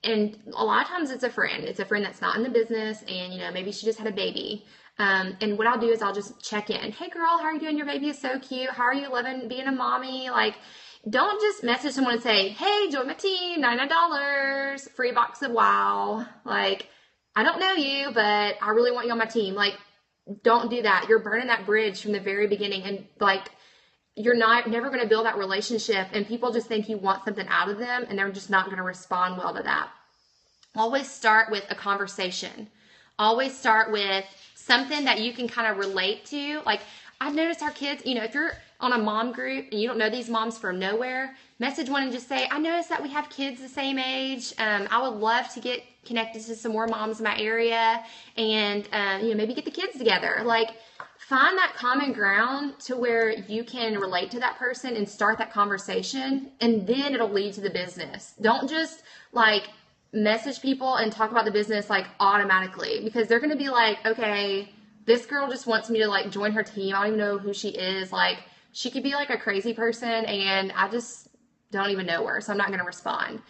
and a lot of times it's a friend. It's a friend that's not in the business, and, you know, maybe she just had a baby. And what I'll do is I'll just check in. Hey girl, how are you doing? Your baby is so cute. How are you loving being a mommy? Like, don't just message someone and say, hey, join my team, $99, free box of wow. Like, I don't know you, but I really want you on my team. Like, don't do that. You're burning that bridge from the very beginning, and like, you're never going to build that relationship, and people just think you want something out of them, and they're just not going to respond well to that. Always start with a conversation. Always start with something that you can kind of relate to. Like, I've noticed our kids, you know, if you're on a mom group and you don't know these moms from nowhere, message one and just say, I noticed that we have kids the same age. I would love to get connected to some more moms in my area, and, you know, maybe get the kids together. Like, find that common ground to where you can relate to that person and start that conversation, and then it'll lead to the business. Don't just like message people and talk about the business like automatically, because they're going to be like, okay, this girl just wants me to like join her team. I don't even know who she is. Like, she could be like a crazy person, and I just don't even know her, so I'm not going to respond.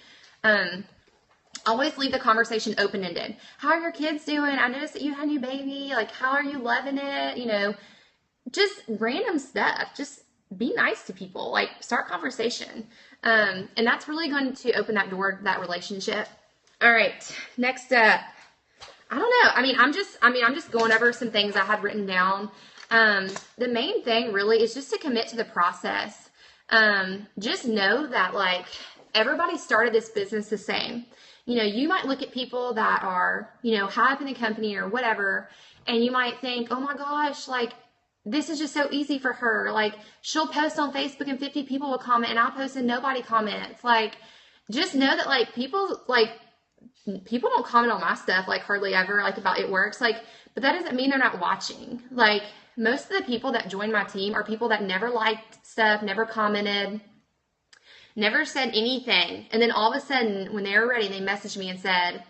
Always leave the conversation open-ended. How are your kids doing? I noticed that you had a new baby. Like, how are you loving it? You know, just random stuff. Just be nice to people. Like, start conversation. And that's really going to open that door to that relationship. All right, next up. I don't know. I mean, I'm just going over some things I had written down. The main thing really is just to commit to the process. Just know that like everybody started this business the same. You know, you might look at people that are, you know, high up in the company or whatever, and you might think, oh my gosh, like, this is just so easy for her. Like, she'll post on Facebook and 50 people will comment, and I'll post and nobody comments. Like, just know that like people don't comment on my stuff like hardly ever, like about Itworks. Like, but that doesn't mean they're not watching. Like, most of the people that join my team are people that never liked stuff, never commented, never said anything. And then all of a sudden, when they were ready, they messaged me and said,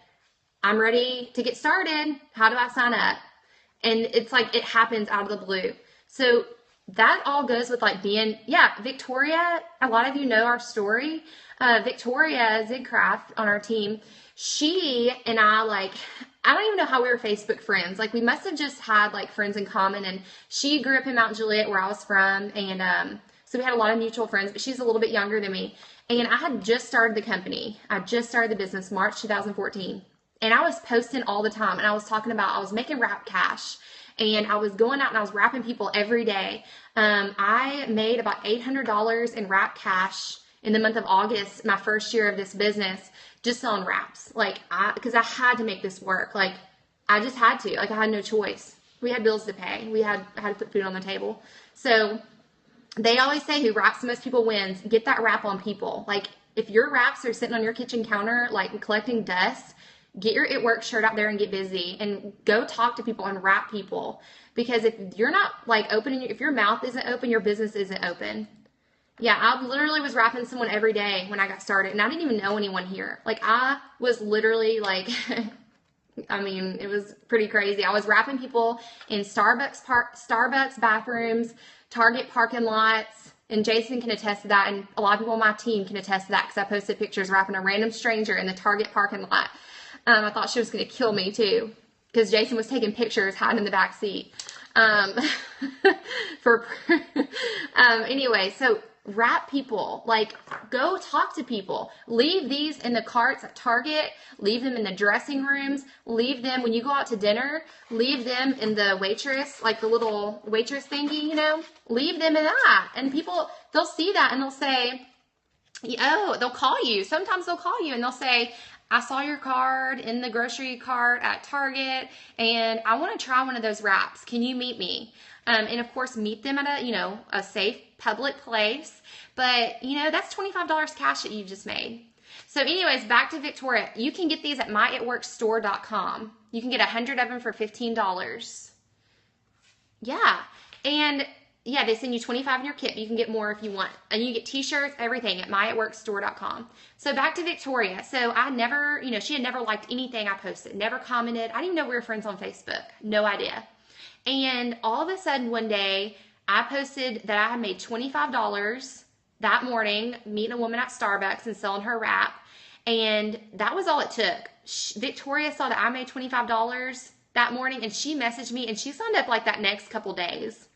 I'm ready to get started. How do I sign up? And it's like, it happens out of the blue. So that all goes with like being, yeah, Victoria, a lot of you know our story. Victoria Zigcraft on our team, she and I, like, I don't even know how we were Facebook friends. Like, we must have just had like friends in common. And she grew up in Mount Juliet, where I was from. And so we had a lot of mutual friends, but she's a little bit younger than me. And I had just started the company. I just started the business March 2014. And I was posting all the time. And I was talking about, I was making wrap cash. And I was going out and I was wrapping people every day. I made about $800 in wrap cash in the month of August, my first year of this business, just selling wraps. Like, because I had to make this work. Like, I just had to. Like, I had no choice. We had bills to pay. I had to put food on the table. So they always say who wraps the most people wins. Get that wrap on people. Like, if your wraps are sitting on your kitchen counter, like collecting dust, get your Itworks shirt out there and get busy and go talk to people and wrap people. Because if you're not like opening, if your mouth isn't open, your business isn't open. Yeah, I literally was wrapping someone every day when I got started, and I didn't even know anyone here. Like, I was literally like, I mean, it was pretty crazy. I was wrapping people in Starbucks bathrooms, Target parking lots, and Jason can attest to that, and a lot of people on my team can attest to that because I posted pictures wrapping a random stranger in the Target parking lot. I thought she was going to kill me too, because Jason was taking pictures hiding in the back seat. Anyway, so wrap people, like, go talk to people. Leave these in the carts at Target, leave them in the dressing rooms, leave them when you go out to dinner, leave them in the waitress, like the little waitress thingy, you know, leave them in that. And people, they'll see that and they'll say, oh, they'll call you. Sometimes they'll call you and they'll say, I saw your card in the grocery cart at Target and I want to try one of those wraps. Can you meet me? And of course, meet them at a safe public place. But, that's $25 cash that you just made. So anyways, back to Victoria. You can get these at myitworksstore.com. You can get 100 of them for $15. Yeah. And yeah, they send you 25 in your kit. You can get more if you want. And you get t-shirts, everything at myitworksstore.com. So back to Victoria. So I never, she had never liked anything I posted, never commented. I didn't even know we were friends on Facebook. No idea. And all of a sudden one day, I posted that I had made $25 that morning, meeting a woman at Starbucks and selling her wrap. And that was all it took. Victoria saw that I made $25 that morning and she messaged me and she signed up like that next couple days.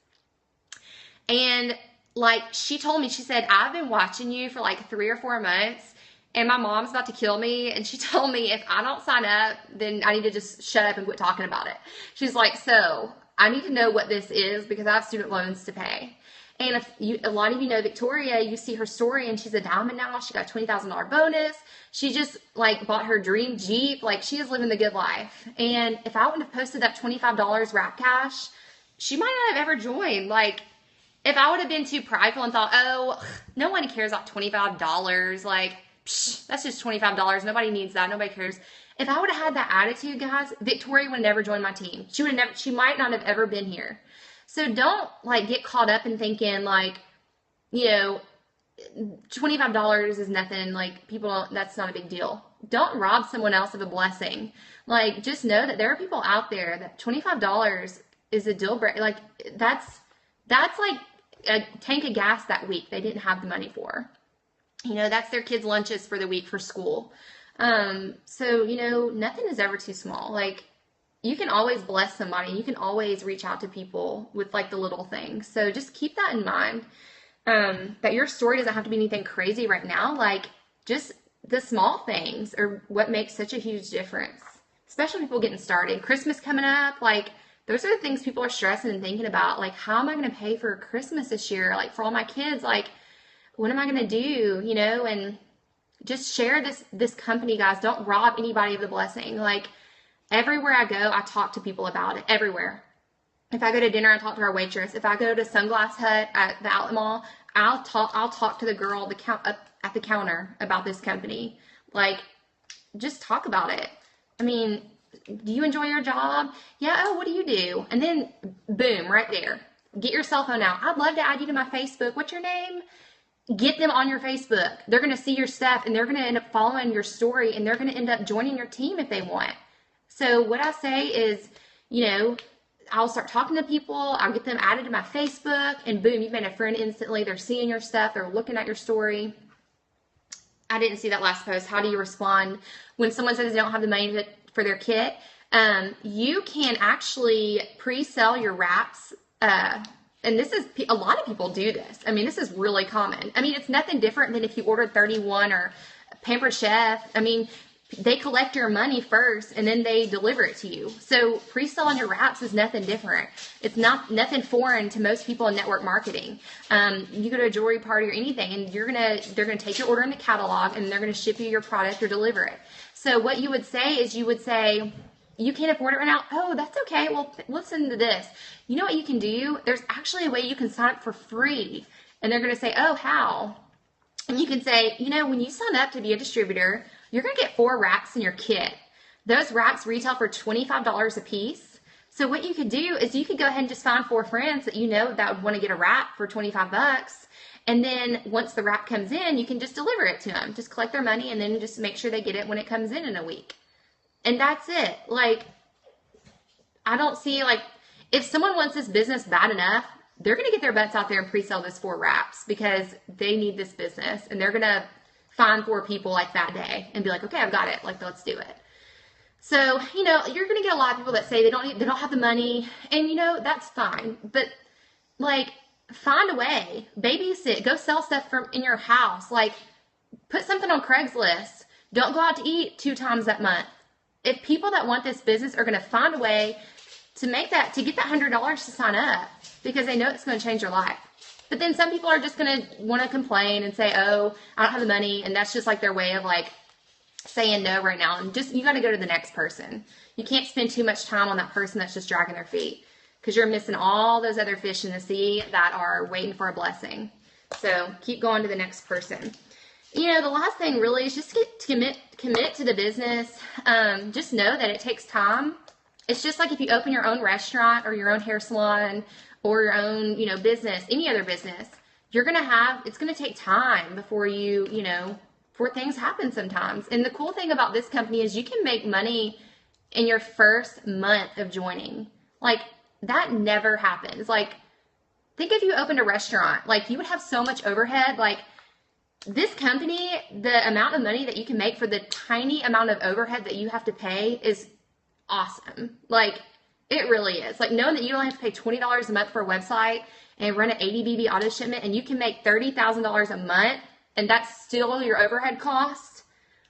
And like she told me, she said, I've been watching you for like 3 or 4 months and my mom's about to kill me. And she told me if I don't sign up, then I need to just shut up and quit talking about it. She's like, so I need to know what this is because I have student loans to pay. And a lot of you know Victoria, you see her story and she's a diamond now. She got a $20,000 bonus. She just like bought her dream Jeep. Like she is living the good life. And if I wouldn't have posted that $25 wrap cash, she might not have ever joined. Like if I would have been too prideful and thought, oh, no one cares about $25. Like, psh, that's just $25. Nobody needs that. Nobody cares. If I would have had that attitude, guys, Victoria would have never joined my team. She might not have ever been here. So don't like get caught up in thinking like, $25 is nothing. Like that's not a big deal. Don't rob someone else of a blessing. Like just know that there are people out there that $25 is a deal breaker. Like that's like a tank of gas that week they didn't have the money for. That's their kids' lunches for the week for school. So, nothing is ever too small. Like you can always bless somebody. You can always reach out to people with like the little things. So just keep that in mind, that your story doesn't have to be anything crazy right now. Like just the small things are what makes such a huge difference, especially people getting started. Christmas coming up, like those are the things people are stressing and thinking about. Like, how am I going to pay for Christmas this year? Like for all my kids, like what am I going to do? And just share this company, guys. Don't rob anybody of the blessing. Like everywhere I go, I talk to people about it. Everywhere. If I go to dinner, I talk to our waitress. If I go to Sunglass Hut at the outlet mall, I'll talk to the girl up at the counter about this company. Like, just talk about it. I mean, do you enjoy your job? Yeah. Oh, what do you do? And then boom, right there. Get your cell phone out. I'd love to add you to my Facebook. What's your name? Get them on your Facebook. They're going to see your stuff and they're going to end up following your story and they're going to end up joining your team if they want. So what I say is, I'll start talking to people. I'll get them added to my Facebook, and boom, you've made a friend instantly. They're seeing your stuff. They're looking at your story. I didn't see that last post. How do you respond when someone says they don't have the money for their kit? You can actually pre-sell your wraps. And this is, a lot of people do this. I mean, this is really common. I mean, it's nothing different than if you ordered 31 or Pampered Chef. I mean, they collect your money first and then they deliver it to you. So pre-selling your wraps is nothing different. It's nothing foreign to most people in network marketing. You go to a jewelry party or anything, and they're gonna take your order in the catalog, and they're gonna ship you your product or deliver it. So what you would say is, you would say, you can't afford it right now. Oh, that's okay. Well, listen to this. You know what you can do? There's actually a way you can sign up for free. And they're going to say, oh, how? And you can say, you know, when you sign up to be a distributor, you're going to get 4 wraps in your kit. Those wraps retail for $25 a piece. So what you could do is you could go ahead and just find 4 friends that you know that would want to get a wrap for 25 bucks. And then once the wrap comes in, you can just deliver it to them. Just collect their money and then just make sure they get it when it comes in a week. And that's it. Like, I don't see, like, if someone wants this business bad enough, they're going to get their butts out there and pre-sell this 4 wraps because they need this business, and they're going to find 4 people like that day and be like, okay, I've got it. Like, let's do it. So, you know, you're going to get a lot of people that say they don't have the money, and you know, that's fine. But like, find a way, babysit, go sell stuff from in your house. Like, put something on Craigslist. Don't go out to eat 2 times that month. If people that want this business are going to find a way to get that $100 to sign up because they know it's going to change your life. But then some people are just going to want to complain and say, oh, I don't have the money. And that's just like their way of like saying no right now. And just, you got to go to the next person. You can't spend too much time on that person that's just dragging their feet, because you're missing all those other fish in the sea that are waiting for a blessing. So keep going to the next person. You know, the last thing really is just commit to the business. Just know that it takes time. It's just like if you open your own restaurant or your own hair salon or your own, you know, business, any other business, it's going to take time before before things happen sometimes. And the cool thing about this company is you can make money in your first month of joining. Like, that never happens. Like, think if you opened a restaurant, like, you would have so much overhead. Like, this company, the amount of money that you can make for the tiny amount of overhead that you have to pay is awesome. Like, it really is. Like, knowing that you only have to pay $20 a month for a website and run an 80 BB auto shipment, and you can make $30,000 a month, and that's still your overhead cost.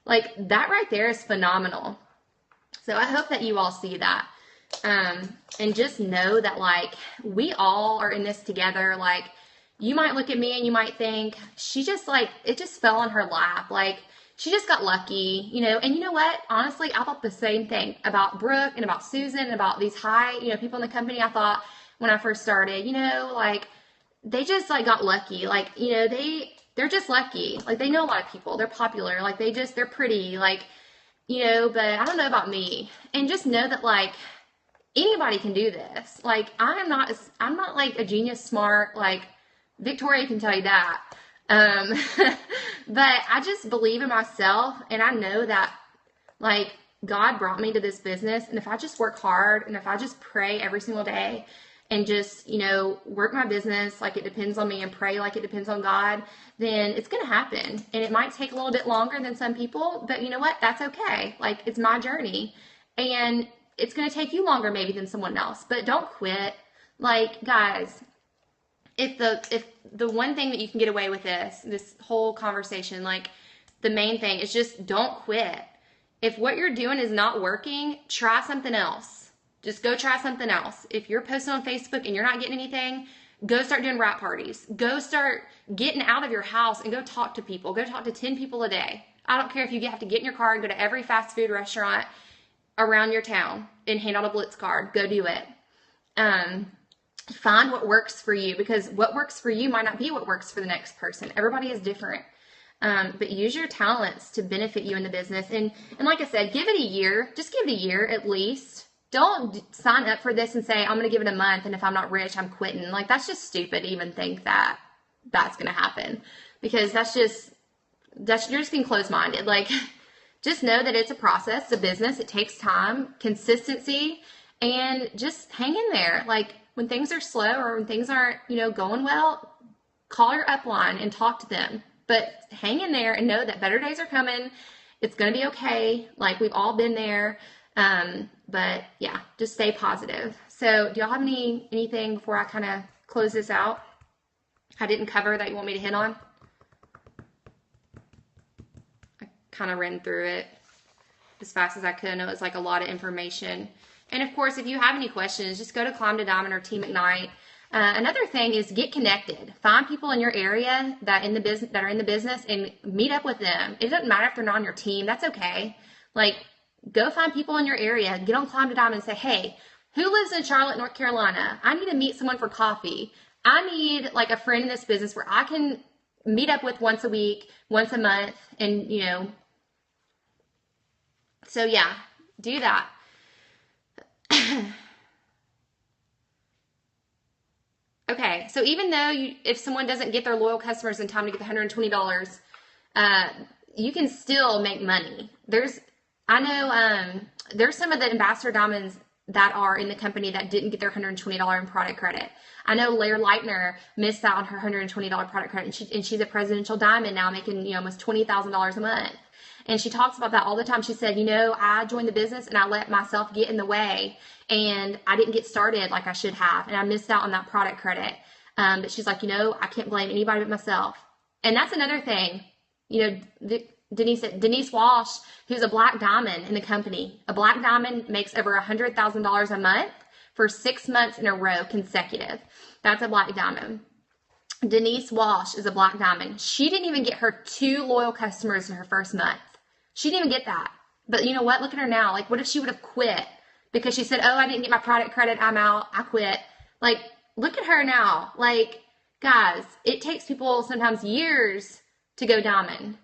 Like, that right there is phenomenal. So I hope that you all see that. And just know that, like, we all are in this together. Like, you might look at me and you might think, she just, like, it just fell on her lap. Like, she just got lucky, you know. And you know what? Honestly, I thought the same thing about Brooke and about Susan and about these high, you know, people in the company. I thought when I first started, you know, like, they just, like, got lucky. Like, you know, they're just lucky. Like, they know a lot of people. They're popular. Like, they're pretty. Like, you know, but I don't know about me. And just know that, like, anybody can do this. Like, I'm not like a genius smart, like, Victoria can tell you that. But I just believe in myself, and I know that, like, God brought me to this business, and if I just work hard, and if I just pray every single day, and just, you know, work my business like it depends on me, and pray like it depends on God, then it's going to happen. And it might take a little bit longer than some people, but you know what? That's okay. Like, it's my journey, and it's going to take you longer maybe than someone else, but don't quit. Like, guys, if the one thing that you can get away with this whole conversation, like, the main thing is just don't quit. If what you're doing is not working, try something else. Just go try something else. If you're posting on Facebook and you're not getting anything, go start doing wrap parties. Go start getting out of your house and go talk to people. Go talk to 10 people a day. I don't care if you have to get in your car and go to every fast food restaurant around your town and hand out a Blitz card. Go do it. Find what works for you, because what works for you might not be what works for the next person. Everybody is different. But use your talents to benefit you in the business. And like I said, give it a year. Just give it a year at least. Don't sign up for this and say, I'm going to give it a month, and if I'm not rich, I'm quitting. Like, that's just stupid to even think that that's going to happen, because you're just being closed-minded. Like, just know that it's a process, it's a business. It takes time, consistency, and just hang in there. Like when things are slow or when things aren't, going well, call your upline and talk to them. But hang in there and know that better days are coming. It's going to be okay. Like we've all been there. But yeah, just stay positive. So do y'all have anything before I kind of close this out I didn't cover that you want me to hit on? I kind of ran through it as fast as I could. I know it's like a lot of information. And of course, if you have any questions, just go to Climb to Diamond or Team Ignite. Another thing is get connected. Find people in your area that are in the business and meet up with them. It doesn't matter if they're not on your team. That's okay. Like, go find people in your area. Get on Climb to Diamond and say, hey, who lives in Charlotte, North Carolina? I need to meet someone for coffee. I need like a friend in this business where I can meet up with once a week, once a month, and so yeah, do that. Okay, so even though if someone doesn't get their loyal customers in time to get the $120, you can still make money. I know there's some of the ambassador diamonds that are in the company that didn't get their $120 in product credit. I know Lair Leitner missed out on her $120 product credit, and she's a presidential diamond now, making almost $20,000 a month. And she talks about that all the time. She said, I joined the business and I let myself get in the way and I didn't get started like I should have. And I missed out on that product credit. But she's like, I can't blame anybody but myself. And that's another thing, Denise Walsh, who's a black diamond in the company. A black diamond makes over $100,000 a month for 6 months in a row consecutive. That's a black diamond. Denise Walsh is a black diamond. She didn't even get her 2 loyal customers in her first month. She didn't even get that. But you know what? Look at her now. Like, what if she would have quit because she said, I didn't get my product credit. I'm out. I quit. Like, look at her now. Like, guys, it takes people sometimes years to go diamond.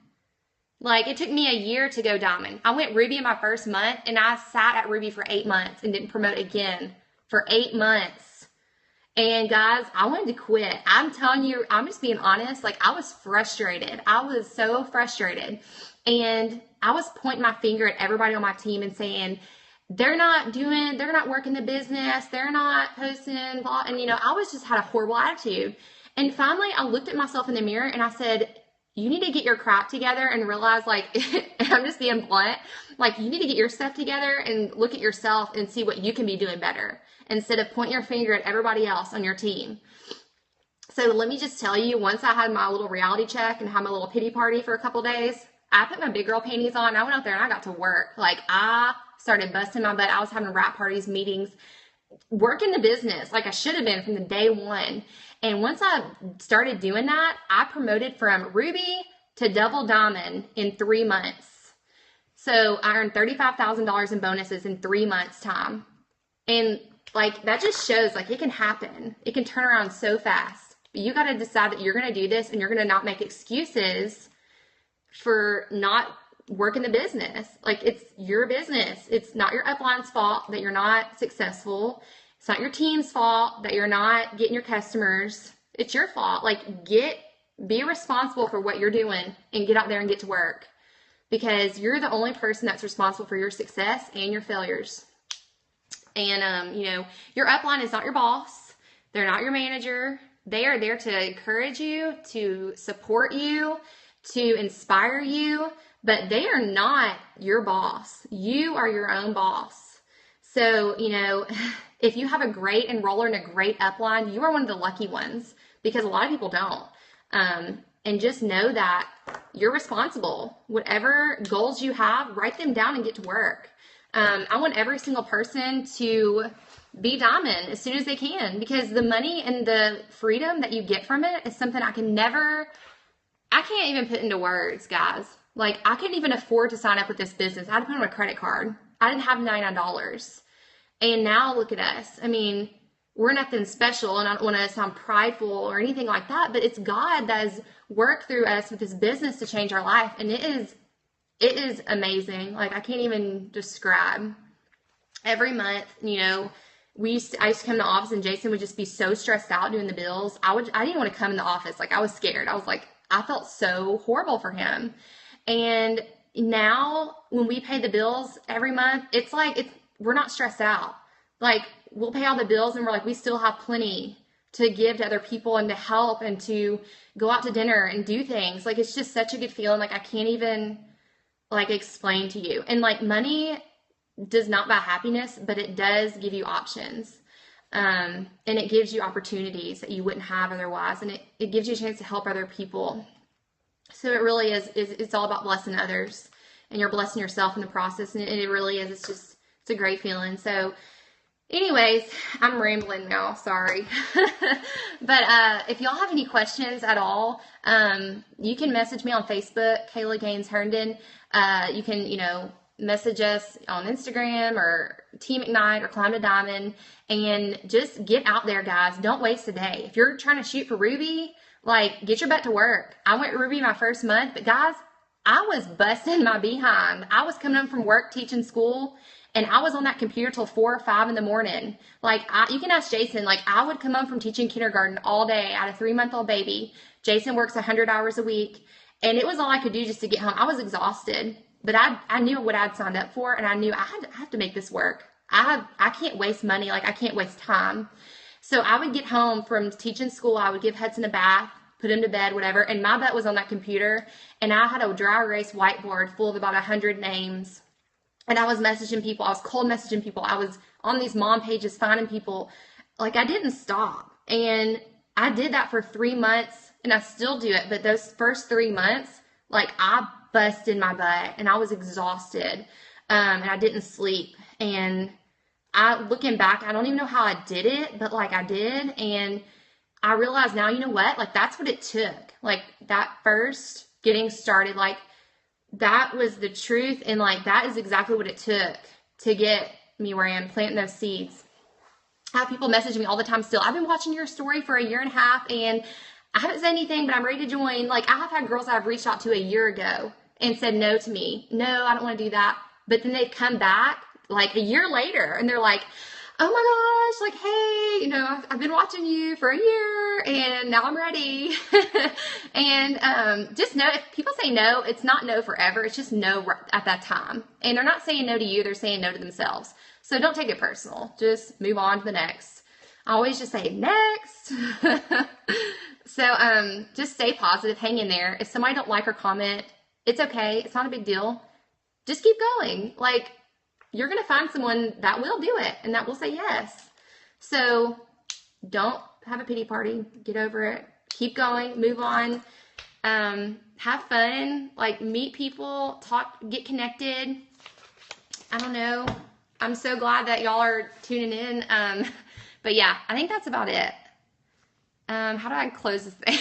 Like, it took me a year to go diamond. I went ruby in my first month, and I sat at ruby for 8 months and didn't promote again for 8 months. And guys, I wanted to quit. I'm telling you, I'm just being honest. Like, I was frustrated. I was so frustrated. And I was pointing my finger at everybody on my team and saying, they're not working the business. They're not posting. And, I was just had a horrible attitude. And finally, I looked at myself in the mirror and I said, you need to get your crap together and realize, like, I'm just being blunt, like, you need to get your stuff together and look at yourself and see what you can be doing better instead of pointing your finger at everybody else on your team. So let me just tell you, once I had my little reality check and had my little pity party for a couple days, I put my big girl panties on. I went out there and I got to work. Like, I started busting my butt. I was having wrap parties, meetings, working the business like I should have been from the day one. And once I started doing that, I promoted from ruby to double diamond in 3 months. So I earned $35,000 in bonuses in 3 months time. And like, that just shows like it can happen. It can turn around so fast. But you got to decide that you're going to do this and you're going to not make excuses for not working the business. Like, it's your business. It's not your upline's fault that you're not successful. It's not your team's fault that you're not getting your customers. It's your fault. Like, be responsible for what you're doing and get out there and get to work, because you're the only person that's responsible for your success and your failures. And, your upline is not your boss. They're not your manager. They are there to encourage you, to support you, to inspire you, but they are not your boss. You are your own boss. So, if you have a great enroller and a great upline, you are one of the lucky ones, because a lot of people don't. And just know that you're responsible. Whatever goals you have, write them down and get to work. I want every single person to be diamond as soon as they can, because the money and the freedom that you get from it is something I can't even put into words, guys. Like, I couldn't even afford to sign up with this business. I had to put on a credit card. I didn't have $99. And now look at us. I mean, we're nothing special, and I don't want to sound prideful or anything like that, but it's God that has worked through us with this business to change our life. And it is amazing. Like, I can't even describe. Every month, I used to come to the office and Jason would just be so stressed out doing the bills. I didn't want to come in the office. Like, I was scared. I was like, I felt so horrible for him. And now when we pay the bills every month, it's like, we're not stressed out. like we'll pay all the bills and we're like, we still have plenty to give to other people and to help and to go out to dinner and do things. Like, it's just such a good feeling. Like, I can't even like explain to you. And like, money does not buy happiness, but it does give you options. And it gives you opportunities that you wouldn't have otherwise. And it gives you a chance to help other people. So it really is it's all about blessing others, and you're blessing yourself in the process. And it really is. It's a great feeling. So anyways, I'm rambling now, sorry. But if y'all have any questions at all, you can message me on Facebook, Kayla Gaines Herndon. You can, message us on Instagram or Team Ignite or Climb to Diamond, and just get out there, guys. Don't waste a day. If you're trying to shoot for Ruby, like, get your butt to work. I went Ruby my first month, but guys, I was busting my behind. I was coming home from work teaching school, and I was on that computer till 4 or 5 in the morning. Like, you can ask Jason, like, I would come home from teaching kindergarten all day. I had a 3-month-old baby. Jason works 100 hours a week, and it was all I could do just to get home. I was exhausted, but I knew what I'd signed up for, and I knew I have to make this work. I can't waste money. Like, I can't waste time. So I would get home from teaching school. I would give Hudson a bath, put him to bed, whatever. And my butt was on that computer, and I had a dry erase whiteboard full of about 100 names. And I was messaging people. I was cold messaging people. I was on these mom pages finding people. Like, I didn't stop. And I did that for 3 months, and I still do it. But those first 3 months, like, I busted my butt, and I was exhausted. And I didn't sleep. And looking back, I don't even know how I did it, but like, I did. And I realize now, you know what? Like, that's what it took. Like, that first getting started, like, that was the truth. And like, that is exactly what it took to get me where I am, planting those seeds. I have people message me all the time still. I've been watching your story for 1.5 years, and I haven't said anything, but I'm ready to join. Like, I have had girls I've reached out to 1 year ago and said no to me. No, I don't want to do that. But then they've come back like 1 year later, and they're like, oh my gosh, like, hey, I've been watching you for 1 year, and now I'm ready. And just know, if people say no, it's not no forever. It's just no at that time. And they're not saying no to you. They're saying no to themselves. So don't take it personal. Just move on to the next. I always just say next. So just stay positive. Hang in there. If somebody don't like or comment, it's okay. It's not a big deal. Just keep going. Like, you're going to find someone that will do it and that will say yes. So don't have a pity party. Get over it. Keep going. Move on. Have fun. Like, meet people. Talk. Get connected. I don't know. I'm so glad that y'all are tuning in. But yeah, I think that's about it. How do I close this thing?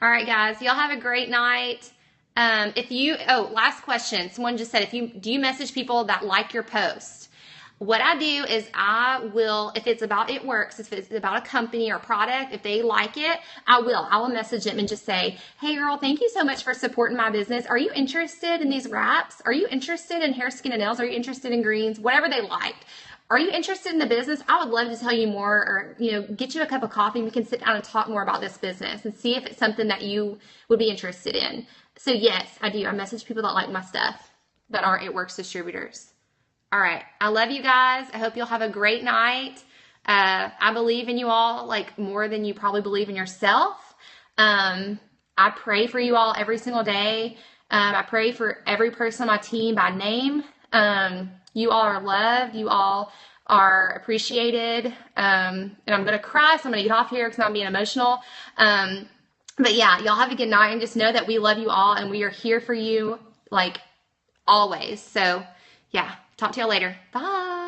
All right, guys. Y'all have a great night. Last question. Someone just said, do you message people that like your post? What I do is I will, if it's about Itworks, if it's about a company or product, if they like it, I will message them and just say, hey girl, thank you so much for supporting my business. Are you interested in these wraps? Are you interested in hair, skin, and nails? Are you interested in greens? Whatever they liked. Are you interested in the business? I would love to tell you more, or, get you a cup of coffee, and we can sit down and talk more about this business and see if it's something that you would be interested in. So yes, I do. I message people that like my stuff that aren't Itworks distributors. All right. I love you guys. I hope you'll have a great night. I believe in you all, like, more than you probably believe in yourself. I pray for you all every single day. I pray for every person on my team by name. You all are loved. You all are appreciated. And I'm going to cry, so I'm going to get off here because I'm being emotional. But yeah, y'all have a good night, and just know that we love you all and we are here for you, like, always. So yeah, talk to y'all later. Bye.